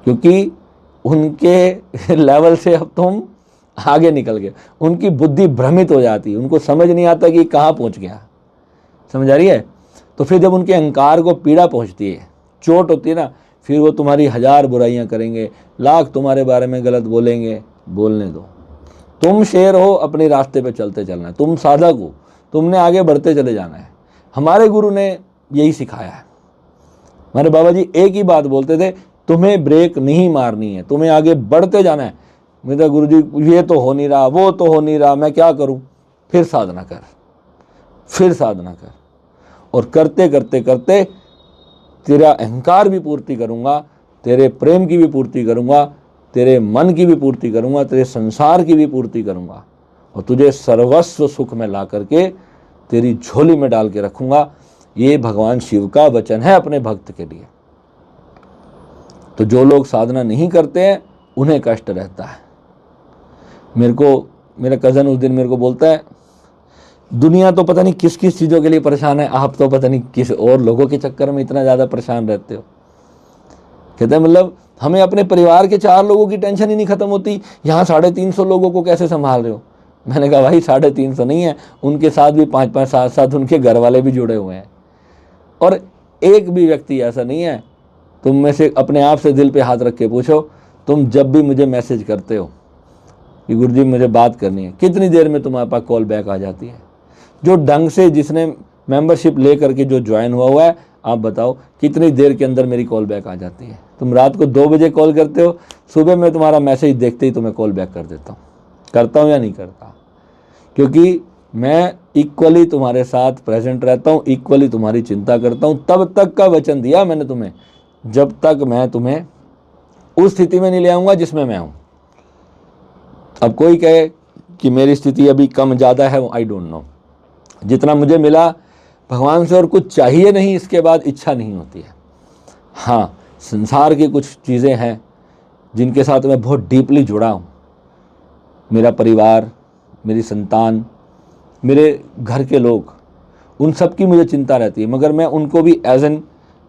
क्योंकि उनके लेवल से अब तुम आगे निकल गए। उनकी बुद्धि भ्रमित हो जाती है, उनको समझ नहीं आता कि कहाँ पहुँच गया। समझ आ रही है? तो फिर जब उनके अहंकार को पीड़ा पहुँचती है, चोट होती है ना, फिर वो तुम्हारी 1000 बुराइयां करेंगे, लाख तुम्हारे बारे में गलत बोलेंगे। बोलने दो। तुम शेर हो, अपने रास्ते पे चलते चलना है। तुम साधक हो, तुमने आगे बढ़ते चले जाना है। हमारे गुरु ने यही सिखाया है। हमारे बाबा जी एक ही बात बोलते थे, तुम्हें ब्रेक नहीं मारनी है, तुम्हें आगे बढ़ते जाना है। मेरा गुरु जी ये तो हो नहीं रहा, वो तो हो नहीं रहा, मैं क्या करूं? फिर साधना कर, फिर साधना कर, और करते करते करते तेरा अहंकार भी पूर्ति करूंगा, तेरे प्रेम की भी पूर्ति करूंगा, तेरे मन की भी पूर्ति करूंगा, तेरे संसार की भी पूर्ति करूंगा, और तुझे सर्वस्व सुख में ला करके तेरी झोली में डाल के रखूंगा। ये भगवान शिव का वचन है अपने भक्त के लिए। तो जो लोग साधना नहीं करते हैं उन्हें कष्ट रहता है। मेरा कज़न उस दिन मेरे को बोलता है, दुनिया तो पता नहीं किस किस चीज़ों के लिए परेशान है, आप तो पता नहीं किस और लोगों के चक्कर में इतना ज़्यादा परेशान रहते हो। कहते हैं मतलब हमें अपने परिवार के 4 लोगों की टेंशन ही नहीं खत्म होती, यहाँ 350 लोगों को कैसे संभाल रहे हो? मैंने कहा भाई 350 नहीं है, उनके साथ भी 5-5 7-7 उनके घर वाले भी जुड़े हुए हैं, और एक भी व्यक्ति ऐसा नहीं है। तुम में से अपने आप से दिल पे हाथ रख के पूछो, तुम जब भी मुझे मैसेज करते हो कि गुरुजी मुझे बात करनी है, कितनी देर में तुम्हारे पास कॉल बैक आ जाती है? जो ढंग से जिसने मेंबरशिप ले करके जो ज्वाइन हुआ है, आप बताओ कितनी देर के अंदर मेरी कॉल बैक आ जाती है? तुम रात को 2 बजे कॉल करते हो, सुबह मैं तुम्हारा मैसेज देखते ही तुम्हें कॉल बैक कर देता हूँ। करता हूँ या नहीं करता? क्योंकि मैं इक्वली तुम्हारे साथ प्रेजेंट रहता हूँ, इक्वली तुम्हारी चिंता करता हूँ। तब तक का वचन दिया मैंने तुम्हें, जब तक मैं तुम्हें उस स्थिति में नहीं ले आऊँगा जिसमें मैं हूँ। अब कोई कहे कि मेरी स्थिति अभी कम ज़्यादा है, आई डोंट नो। जितना मुझे मिला भगवान से और कुछ चाहिए नहीं, इसके बाद इच्छा नहीं होती है। हाँ, संसार की कुछ चीज़ें हैं जिनके साथ मैं बहुत डीपली जुड़ा हूँ। मेरा परिवार, मेरी संतान, मेरे घर के लोग, उन सब की मुझे चिंता रहती है, मगर मैं उनको भी एज एन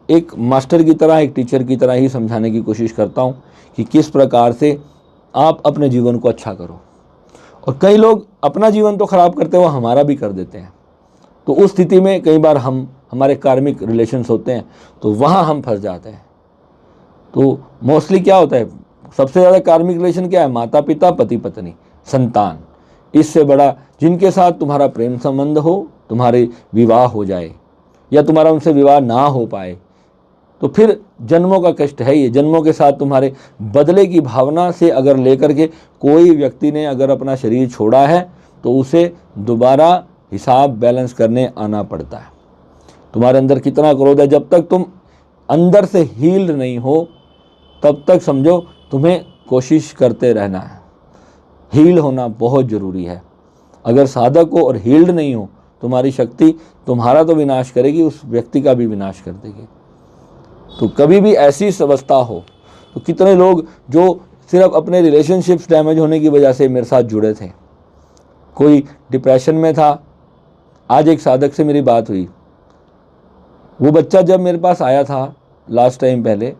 एक मास्टर की तरह, एक टीचर की तरह ही समझाने की कोशिश करता हूँ कि किस प्रकार से आप अपने जीवन को अच्छा करो। और कई लोग अपना जीवन तो खराब करते हुए हमारा भी कर देते हैं। तो उस स्थिति में कई बार हमारे कार्मिक रिलेशंस होते हैं, तो वहाँ हम फंस जाते हैं। तो मोस्टली क्या होता है, सबसे ज़्यादा कार्मिक रिलेशन क्या है? माता पिता, पति पत्नी, संतान। इससे बड़ा जिनके साथ तुम्हारा प्रेम संबंध हो, तुम्हारे विवाह हो जाए या तुम्हारा उनसे विवाह ना हो पाए, तो फिर जन्मों का कष्ट है ये। जन्मों के साथ तुम्हारे बदले की भावना से अगर लेकर के कोई व्यक्ति ने अगर अपना शरीर छोड़ा है, तो उसे दोबारा हिसाब बैलेंस करने आना पड़ता है। तुम्हारे अंदर कितना क्रोध है, जब तक तुम अंदर से हील्ड नहीं हो तब तक समझो तुम्हें कोशिश करते रहना है। हील होना बहुत ज़रूरी है। अगर साधक हो और हील्ड नहीं हो, तुम्हारी शक्ति तुम्हारा तो विनाश करेगी, उस व्यक्ति का भी विनाश कर देगी। तो कभी भी ऐसी अवस्था हो, तो कितने लोग जो सिर्फ अपने रिलेशनशिप्स डैमेज होने की वजह से मेरे साथ जुड़े थे, कोई डिप्रेशन में था। आज एक साधक से मेरी बात हुई, वो बच्चा जब मेरे पास आया था लास्ट टाइम, पहले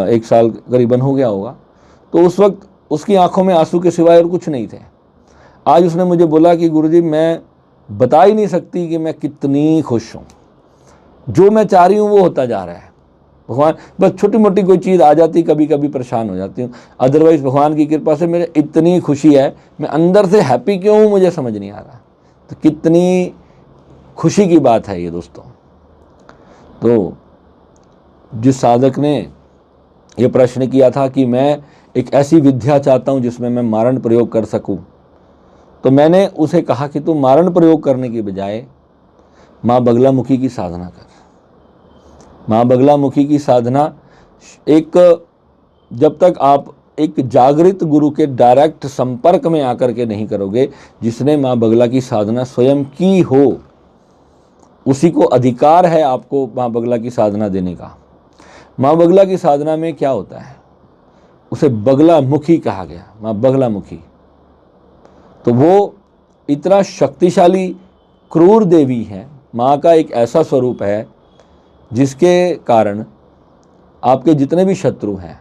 1 साल करीबन हो गया होगा, तो उस वक्त उसकी आंखों में आंसू के सिवाय और कुछ नहीं थे। आज उसने मुझे बोला कि गुरुजी मैं बता ही नहीं सकती कि मैं कितनी खुश हूँ, जो मैं चाह रही हूँ वो होता जा रहा है। भगवान, बस छोटी मोटी कोई चीज़ आ जाती, कभी कभी परेशान हो जाती हूँ, अदरवाइज़ भगवान की कृपा से मेरे इतनी खुशी है। मैं अंदर से हैप्पी क्यों हूँ मुझे समझ नहीं आ रहा। तो कितनी खुशी की बात है ये दोस्तों। तो जिस साधक ने ये प्रश्न किया था कि मैं एक ऐसी विद्या चाहता हूँ जिसमें मैं मारण प्रयोग कर सकूँ, तो मैंने उसे कहा कि तू मारण प्रयोग करने की बजाय माँ बगलामुखी की साधना कर। माँ बगलामुखी की साधना एक, जब तक आप एक जागृत गुरु के डायरेक्ट संपर्क में आकर के नहीं करोगे, जिसने माँ बगला की साधना स्वयं की हो, उसी को अधिकार है आपको माँ बगला की साधना देने का। माँ बगला की साधना में क्या होता है, उसे बगलामुखी कहा गया, माँ बगलामुखी। तो वो इतना शक्तिशाली क्रूर देवी है, माँ का एक ऐसा स्वरूप है जिसके कारण आपके जितने भी शत्रु हैं,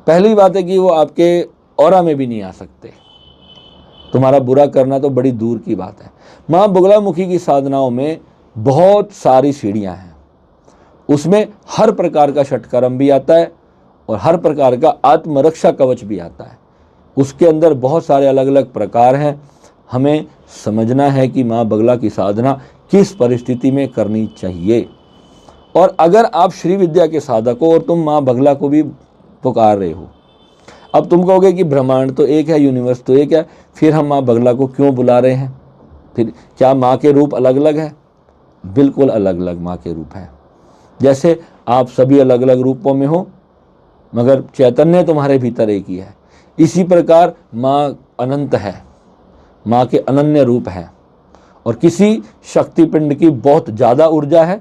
पहली बात है कि वो आपके ऑरा में भी नहीं आ सकते। तुम्हारा बुरा करना तो बड़ी दूर की बात है। माँ बगलामुखी की साधनाओं में बहुत सारी सीढ़ियाँ हैं, उसमें हर प्रकार का षटकर्म भी आता है और हर प्रकार का आत्मरक्षा कवच भी आता है। उसके अंदर बहुत सारे अलग अलग प्रकार हैं। हमें समझना है कि माँ बगला की साधना किस परिस्थिति में करनी चाहिए। और अगर आप श्री विद्या के साधक हो और तुम माँ बगला को भी पुकार रहे हो, अब तुम कहोगे कि ब्रह्मांड तो एक है, यूनिवर्स तो एक है, फिर हम माँ बगला को क्यों बुला रहे हैं? फिर क्या माँ के रूप अलग अलग है? बिल्कुल अलग अलग माँ के रूप है। जैसे आप सभी अलग अलग रूपों में हो, मगर चैतन्य तुम्हारे भीतर एक ही है। इसी प्रकार माँ अनंत है, माँ के अनन्य रूप हैं। और किसी शक्ति पिंड की बहुत ज़्यादा ऊर्जा है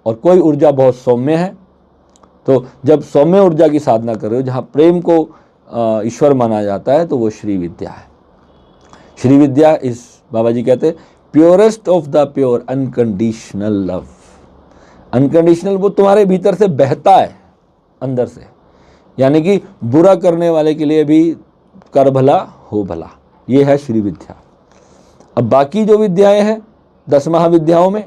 और कोई ऊर्जा बहुत सौम्य है। तो जब सौम्य ऊर्जा की साधना कर रहे हो, जहाँ प्रेम को ईश्वर माना जाता है, तो वो श्री विद्या है। श्री विद्या इस, बाबा जी कहते हैं, purest of the pure unconditional love. Unconditional वो तुम्हारे भीतर से बहता है, अंदर से, यानी कि बुरा करने वाले के लिए भी कर भला हो भला। ये है श्री विद्या। अब बाकी जो विद्याएं हैं 10 महाविद्याओं में,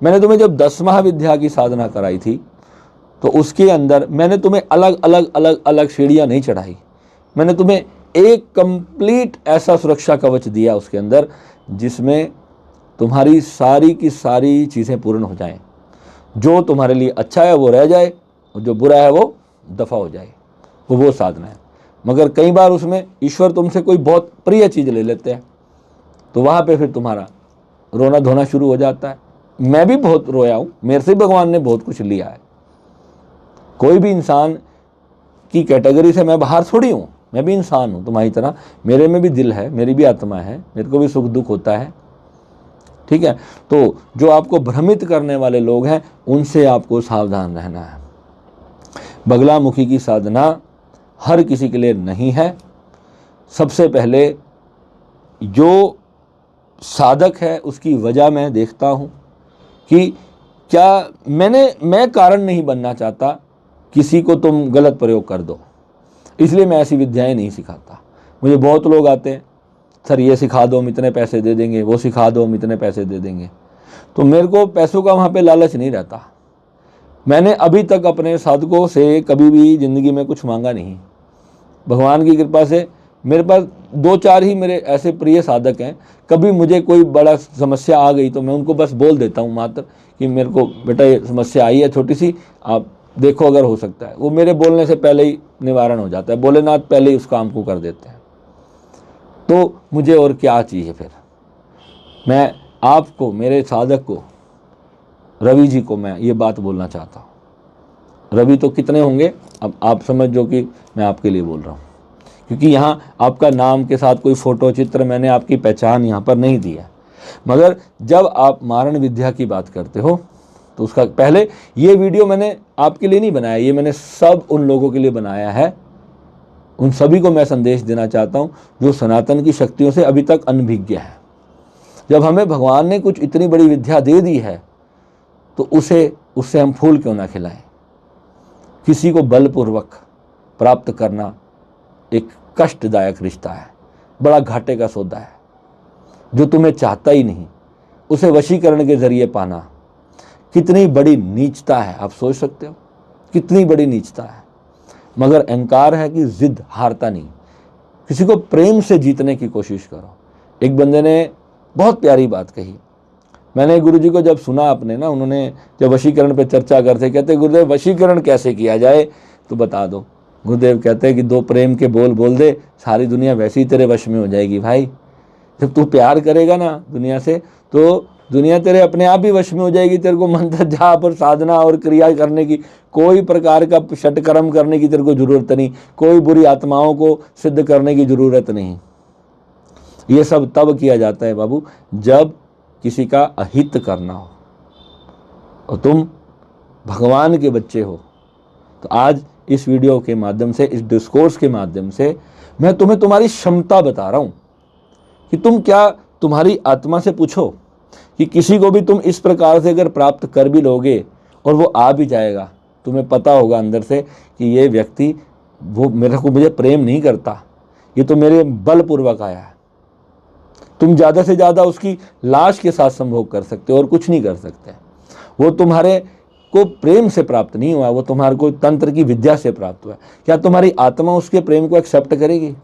मैंने तुम्हें जब 10 महाविद्या की साधना कराई थी तो उसके अंदर मैंने तुम्हें अलग अलग अलग अलग सीढ़ियाँ नहीं चढ़ाई। मैंने तुम्हें एक कंप्लीट ऐसा सुरक्षा कवच दिया उसके अंदर, जिसमें तुम्हारी सारी की सारी चीज़ें पूर्ण हो जाएं। जो तुम्हारे लिए अच्छा है वो रह जाए और जो बुरा है वो दफ़ा हो जाए, वो साधना है। मगर कई बार उसमें ईश्वर तुमसे कोई बहुत प्रिय चीज़ ले लेते हैं, तो वहाँ पे फिर तुम्हारा रोना धोना शुरू हो जाता है। मैं भी बहुत रोया हूँ, मेरे से भगवान ने बहुत कुछ लिया है। कोई भी इंसान की कैटेगरी से मैं बाहर थोड़ी हूँ, मैं भी इंसान हूँ तुम्हारी तरह, मेरे में भी दिल है, मेरी भी आत्मा है, मेरे को भी सुख दुख होता है। ठीक है, तो जो आपको भ्रमित करने वाले लोग हैं उनसे आपको सावधान रहना है। बगलामुखी की साधना हर किसी के लिए नहीं है। सबसे पहले जो साधक है उसकी वजह मैं देखता हूँ कि क्या मैं कारण नहीं बनना चाहता किसी को तुम गलत प्रयोग कर दो, इसलिए मैं ऐसी विद्याएं नहीं सिखाता। मुझे बहुत लोग आते हैं, सर ये सिखा दो हम इतने पैसे दे देंगे, वो सिखा दो हम इतने पैसे दे देंगे। तो मेरे को पैसों का वहाँ पे लालच नहीं रहता। मैंने अभी तक अपने साधकों से कभी भी ज़िंदगी में कुछ मांगा नहीं। भगवान की कृपा से मेरे पास 2-4 ही मेरे ऐसे प्रिय साधक हैं। कभी मुझे कोई बड़ा समस्या आ गई तो मैं उनको बस बोल देता हूँ मात्र कि मेरे को बेटा ये समस्या आई है छोटी सी, आप देखो अगर हो सकता है। वो मेरे बोलने से पहले ही निवारण हो जाता है, भोलेनाथ पहले ही उस काम को कर देते हैं। तो मुझे और क्या चाहिए फिर? मैं आपको, मेरे साधक को, रवि जी को मैं ये बात बोलना चाहता हूँ। रवि तो कितने होंगे, अब आप समझ जो कि मैं आपके लिए बोल रहा हूँ, क्योंकि यहाँ आपका नाम के साथ कोई फ़ोटो चित्र, मैंने आपकी पहचान यहाँ पर नहीं दी है। मगर जब आप मारण विद्या की बात करते हो तो उसका पहले ये वीडियो मैंने आपके लिए नहीं बनाया, ये मैंने सब उन लोगों के लिए बनाया है। उन सभी को मैं संदेश देना चाहता हूँ जो सनातन की शक्तियों से अभी तक अनभिज्ञ है। जब हमें भगवान ने कुछ इतनी बड़ी विद्या दे दी है तो उससे हम फूल क्यों ना खिलाएं। किसी को बलपूर्वक प्राप्त करना एक कष्टदायक रिश्ता है, बड़ा घाटे का सौदा है। जो तुम्हें चाहता ही नहीं उसे वशीकरण के जरिए पाना कितनी बड़ी नीचता है, आप सोच सकते हो कितनी बड़ी नीचता है। मगर अहंकार है कि जिद हारता नहीं। किसी को प्रेम से जीतने की कोशिश करो। एक बंदे ने बहुत प्यारी बात कही, मैंने गुरुजी को जब सुना अपने ना, उन्होंने जब वशीकरण पे चर्चा करते, कहते गुरुदेव वशीकरण कैसे किया जाए तो बता दो। गुरुदेव कहते हैं कि 2 प्रेम के बोल बोल दे, सारी दुनिया वैसे ही तेरे वश में हो जाएगी। भाई जब तू प्यार करेगा ना दुनिया से, तो दुनिया तेरे अपने आप ही वश में हो जाएगी। तेरे को मंत्र जाप और साधना और क्रिया करने की, कोई प्रकार का षटकर्म करने की तेरे को जरूरत नहीं, कोई बुरी आत्माओं को सिद्ध करने की जरूरत नहीं। ये सब तब किया जाता है बाबू जब किसी का अहित करना हो, और तुम भगवान के बच्चे हो। तो आज इस वीडियो के माध्यम से, इस डिस्कोर्स के माध्यम से मैं तुम्हें तुम्हारी क्षमता बता रहा हूँ कि तुम क्या, तुम्हारी आत्मा से पूछो कि किसी को भी तुम इस प्रकार से अगर प्राप्त कर भी लोगे और वो आ भी जाएगा, तुम्हें पता होगा अंदर से कि ये व्यक्ति वो मुझे प्रेम नहीं करता, ये तो मेरे बलपूर्वक आया है। तुम ज़्यादा से ज़्यादा उसकी लाश के साथ संभोग कर सकते हो और कुछ नहीं कर सकते। वो तुम्हारे को प्रेम से प्राप्त नहीं हुआ, वो तुम्हारे को तंत्र की विद्या से प्राप्त हुआ। क्या तुम्हारी आत्मा उसके प्रेम को एक्सेप्ट करेगी?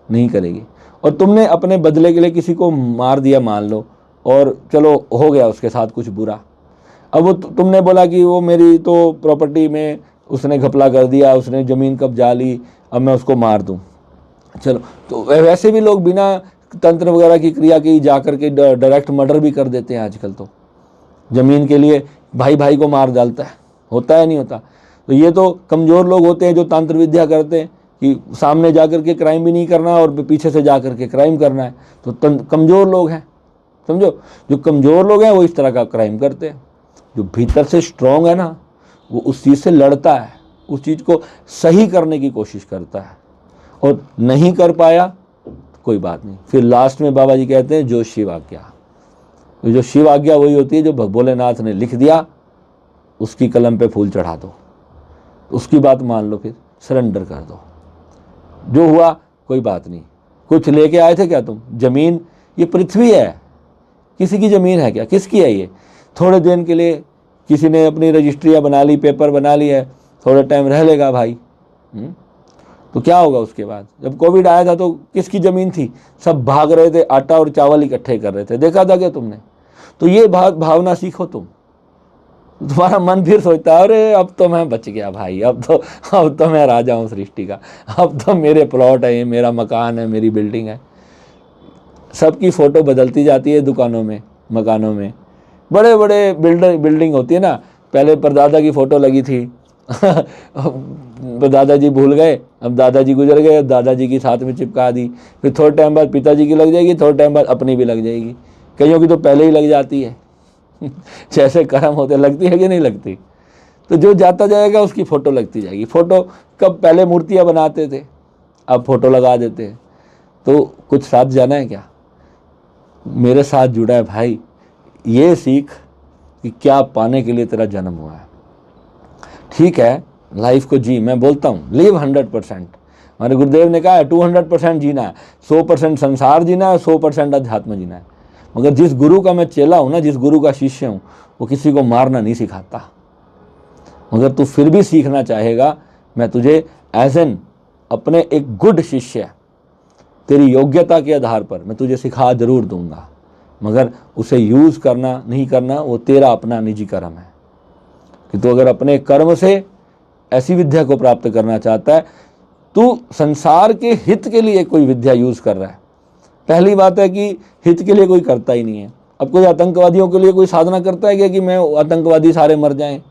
नहीं करेगी। और तुमने अपने बदले के लिए किसी को मार दिया मान लो, और चलो हो गया उसके साथ कुछ बुरा। अब वो तुमने बोला कि वो मेरी तो प्रॉपर्टी में उसने घपला कर दिया, उसने ज़मीन कब्जा ली, अब मैं उसको मार दूँ। चलो, तो वैसे भी लोग बिना तंत्र वगैरह की क्रिया की जा कर के डायरेक्ट मर्डर भी कर देते हैं आजकल। तो ज़मीन के लिए भाई भाई को मार डालता है, होता है नहीं होता। तो ये तो कमज़ोर लोग होते हैं जो तंत्र विद्या करते हैं कि सामने जा कर के क्राइम भी नहीं करना और पीछे से जा कर के क्राइम करना है। तो कमज़ोर लोग हैं, समझो, जो कमज़ोर लोग हैं वो इस तरह का क्राइम करते हैं। जो भीतर से स्ट्रॉन्ग है ना, वो उस चीज़ से लड़ता है, उस चीज़ को सही करने की कोशिश करता है, और नहीं कर पाया तो कोई बात नहीं, फिर लास्ट में बाबा जी कहते हैं जो शिव आज्ञा। जो शिव आज्ञा वही होती है जो भोलेनाथ ने लिख दिया, उसकी कलम पे फूल चढ़ा दो, उसकी बात मान लो, फिर सरेंडर कर दो। जो हुआ कोई बात नहीं। कुछ लेके आए थे क्या तुम? ज़मीन, ये पृथ्वी है, किसी की ज़मीन है क्या? किसकी है ये? थोड़े दिन के लिए किसी ने अपनी रजिस्ट्रियाँ बना ली, पेपर बना ली है, थोड़ा टाइम रह लेगा भाई। तो क्या होगा उसके बाद? जब कोविड आया था तो किसकी ज़मीन थी? सब भाग रहे थे, आटा और चावल इकट्ठे कर रहे थे, देखा था क्या तुमने? तो ये भावना सीखो तुम। तुम्हारा मन फिर सोचता है अरे अब तो मैं बच गया भाई, अब तो मैं राजा हूँ सृष्टि का, अब तो मेरे प्लॉट है, ये मेरा मकान है, मेरी बिल्डिंग है। सबकी फ़ोटो बदलती जाती है दुकानों में, मकानों में। बड़े बड़े बिल्डिंग होती है ना, पहले परदादा की फ़ोटो लगी थी दादाजी भूल गए, अब दादाजी गुजर गए, अब दादाजी की साथ में चिपका दी, फिर थोड़े टाइम बाद पिताजी की लग जाएगी, थोड़े टाइम बाद अपनी भी लग जाएगी, कईयों की तो पहले ही लग जाती है जैसे कर्म होते, लगती है कि नहीं लगती? तो जो जाता जाएगा उसकी फ़ोटो लगती जाएगी। फ़ोटो कब पहले मूर्तियाँ बनाते थे, अब फ़ोटो लगा देते हैं। तो कुछ साथ जाना है क्या? मेरे साथ जुड़ा है भाई, ये सीख कि क्या पाने के लिए तेरा जन्म हुआ है। ठीक है, लाइफ को जी, मैं बोलता हूँ लिव 100%। हमारे गुरुदेव ने कहा है 200% जीना है, 100% संसार जीना है, 100% अध्यात्म जीना है। मगर जिस गुरु का मैं चेला हूँ ना, जिस गुरु का शिष्य हूँ, वो किसी को मारना नहीं सिखाता। मगर तू फिर भी सीखना चाहेगा, मैं तुझे एज एन अपने एक गुड शिष्य, तेरी योग्यता के आधार पर मैं तुझे सिखा जरूर दूंगा, मगर उसे यूज़ करना नहीं करना वो तेरा अपना निजी कर्म है। कि तू अगर अपने कर्म से ऐसी विद्या को प्राप्त करना चाहता है, तू संसार के हित के लिए कोई विद्या यूज़ कर रहा है। पहली बात है कि हित के लिए कोई करता ही नहीं है। अब कोई आतंकवादियों के लिए कोई साधना करता है क्या कि मैं आतंकवादी सारे मर जाएं?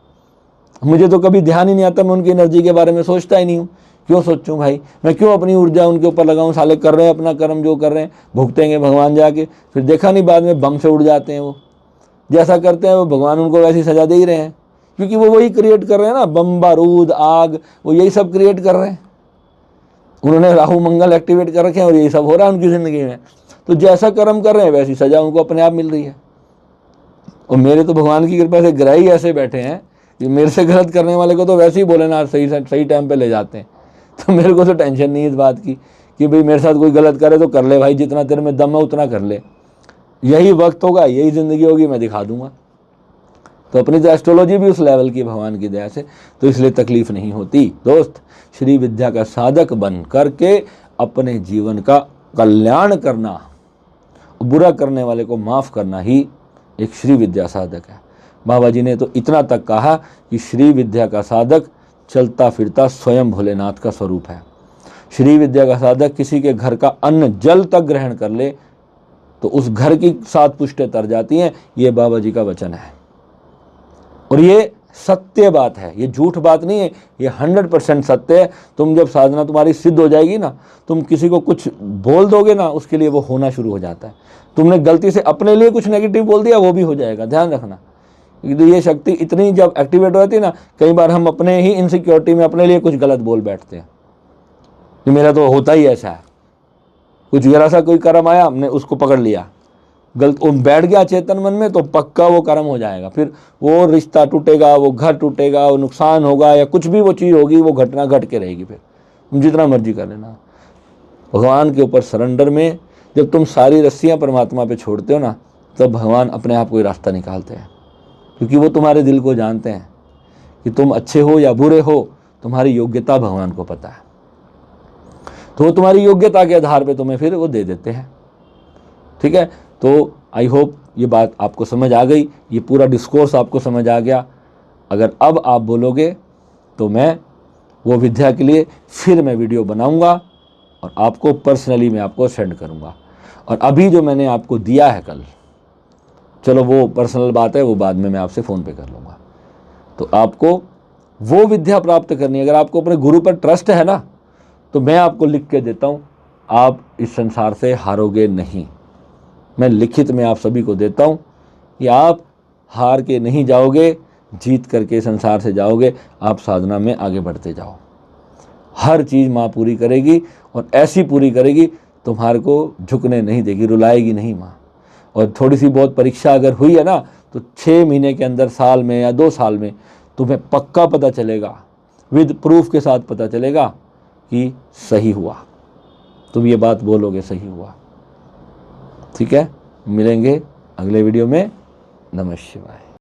मुझे तो कभी ध्यान ही नहीं आता, मैं उनकी एनर्जी के बारे में सोचता ही नहीं हूँ। क्यों सोचूं भाई? मैं क्यों अपनी ऊर्जा उनके ऊपर लगाऊं? साले कर रहे हैं अपना कर्म, जो कर रहे हैं भुगतेंगे भगवान जाके। फिर देखा नहीं बाद में बम से उड़ जाते हैं। वो जैसा करते हैं वो भगवान उनको वैसी सजा दे ही रहे हैं, क्योंकि वो वही क्रिएट कर रहे हैं ना, बम बारूद आग, वो यही सब क्रिएट कर रहे हैं। उन्होंने राहु मंगल एक्टिवेट कर रखे हैं और यही सब हो रहा है उनकी ज़िंदगी में। तो जैसा कर्म कर रहे हैं वैसी सजा उनको अपने आप मिल रही है। और मेरे तो भगवान की कृपा से ग्रही ऐसे बैठे हैं कि मेरे से गलत करने वाले को तो वैसे ही भोलेनाथ सही टाइम पे ले जाते हैं। तो मेरे को तो टेंशन नहीं है इस बात की कि भाई मेरे साथ कोई गलत करे तो कर ले भाई, जितना तेरे में दम है उतना कर ले, यही वक्त होगा, यही ज़िंदगी होगी, मैं दिखा दूंगा। तो अपनी तो एस्ट्रोलॉजी भी उस लेवल की भगवान की दया से, तो इसलिए तकलीफ नहीं होती। दोस्त, श्री विद्या का साधक बन करके अपने जीवन का कल्याण करना, बुरा करने वाले को माफ़ करना ही एक श्री विद्या साधक है। बाबा जी ने तो इतना तक कहा कि श्री विद्या का साधक चलता फिरता स्वयं भोलेनाथ का स्वरूप है। श्री विद्या का साधक किसी के घर का अन्न जल तक ग्रहण कर ले तो उस घर की 7 पुष्टें तर जाती हैं। ये बाबा जी का वचन है और ये सत्य बात है, ये झूठ बात नहीं है, ये 100% सत्य है। तुम जब साधना तुम्हारी सिद्ध हो जाएगी ना, तुम किसी को कुछ बोल दोगे ना, उसके लिए वो होना शुरू हो जाता है। तुमने गलती से अपने लिए कुछ नेगेटिव बोल दिया, वो भी हो जाएगा, ध्यान रखना। तो ये शक्ति इतनी जब एक्टिवेट हो जाती है ना, कई बार हम अपने ही इनसिक्योरिटी में अपने लिए कुछ गलत बोल बैठते हैं कि मेरा तो होता ही ऐसा है। कुछ जरा सा कोई कर्म आया, हमने उसको पकड़ लिया, गलत वो बैठ गया चेतन मन में, तो पक्का वो कर्म हो जाएगा। फिर वो रिश्ता टूटेगा, वो घर टूटेगा, वो नुकसान होगा, या कुछ भी वो चीज़ होगी, वो घटना घट के रहेगी। फिर तुम जितना मर्जी कर लेना। भगवान के ऊपर सरेंडर में जब तुम सारी रस्सियाँ परमात्मा पे छोड़ते हो ना, तब भगवान अपने आप कोई रास्ता निकालते हैं, क्योंकि वो तुम्हारे दिल को जानते हैं कि तुम अच्छे हो या बुरे हो, तुम्हारी योग्यता भगवान को पता है। तो तुम्हारी योग्यता के आधार पे तुम्हें फिर वो दे देते हैं। ठीक है, तो आई होप ये बात आपको समझ आ गई, ये पूरा डिस्कोर्स आपको समझ आ गया। अगर अब आप बोलोगे तो मैं वो विद्या के लिए फिर मैं वीडियो बनाऊंगा और आपको पर्सनली मैं आपको सेंड करूंगा। और अभी जो मैंने आपको दिया है कल, चलो वो पर्सनल बात है, वो बाद में मैं आपसे फ़ोन पे कर लूँगा। तो आपको वो विद्या प्राप्त करनी है, अगर आपको अपने गुरु पर ट्रस्ट है ना, तो मैं आपको लिख के देता हूँ, आप इस संसार से हारोगे नहीं। मैं लिखित में आप सभी को देता हूँ कि आप हार के नहीं जाओगे, जीत करके संसार से जाओगे। आप साधना में आगे बढ़ते जाओ, हर चीज़ माँ पूरी करेगी और ऐसी पूरी करेगी तुम्हारे को झुकने नहीं देगी, रुलाएगी नहीं माँ। और थोड़ी सी बहुत परीक्षा अगर हुई है ना, तो 6 महीने के अंदर, साल में या 2 साल में तुम्हें पक्का पता चलेगा, विद प्रूफ के साथ पता चलेगा कि सही हुआ। तुम ये बात बोलोगे सही हुआ। ठीक है, मिलेंगे अगले वीडियो में। नमः शिवाय।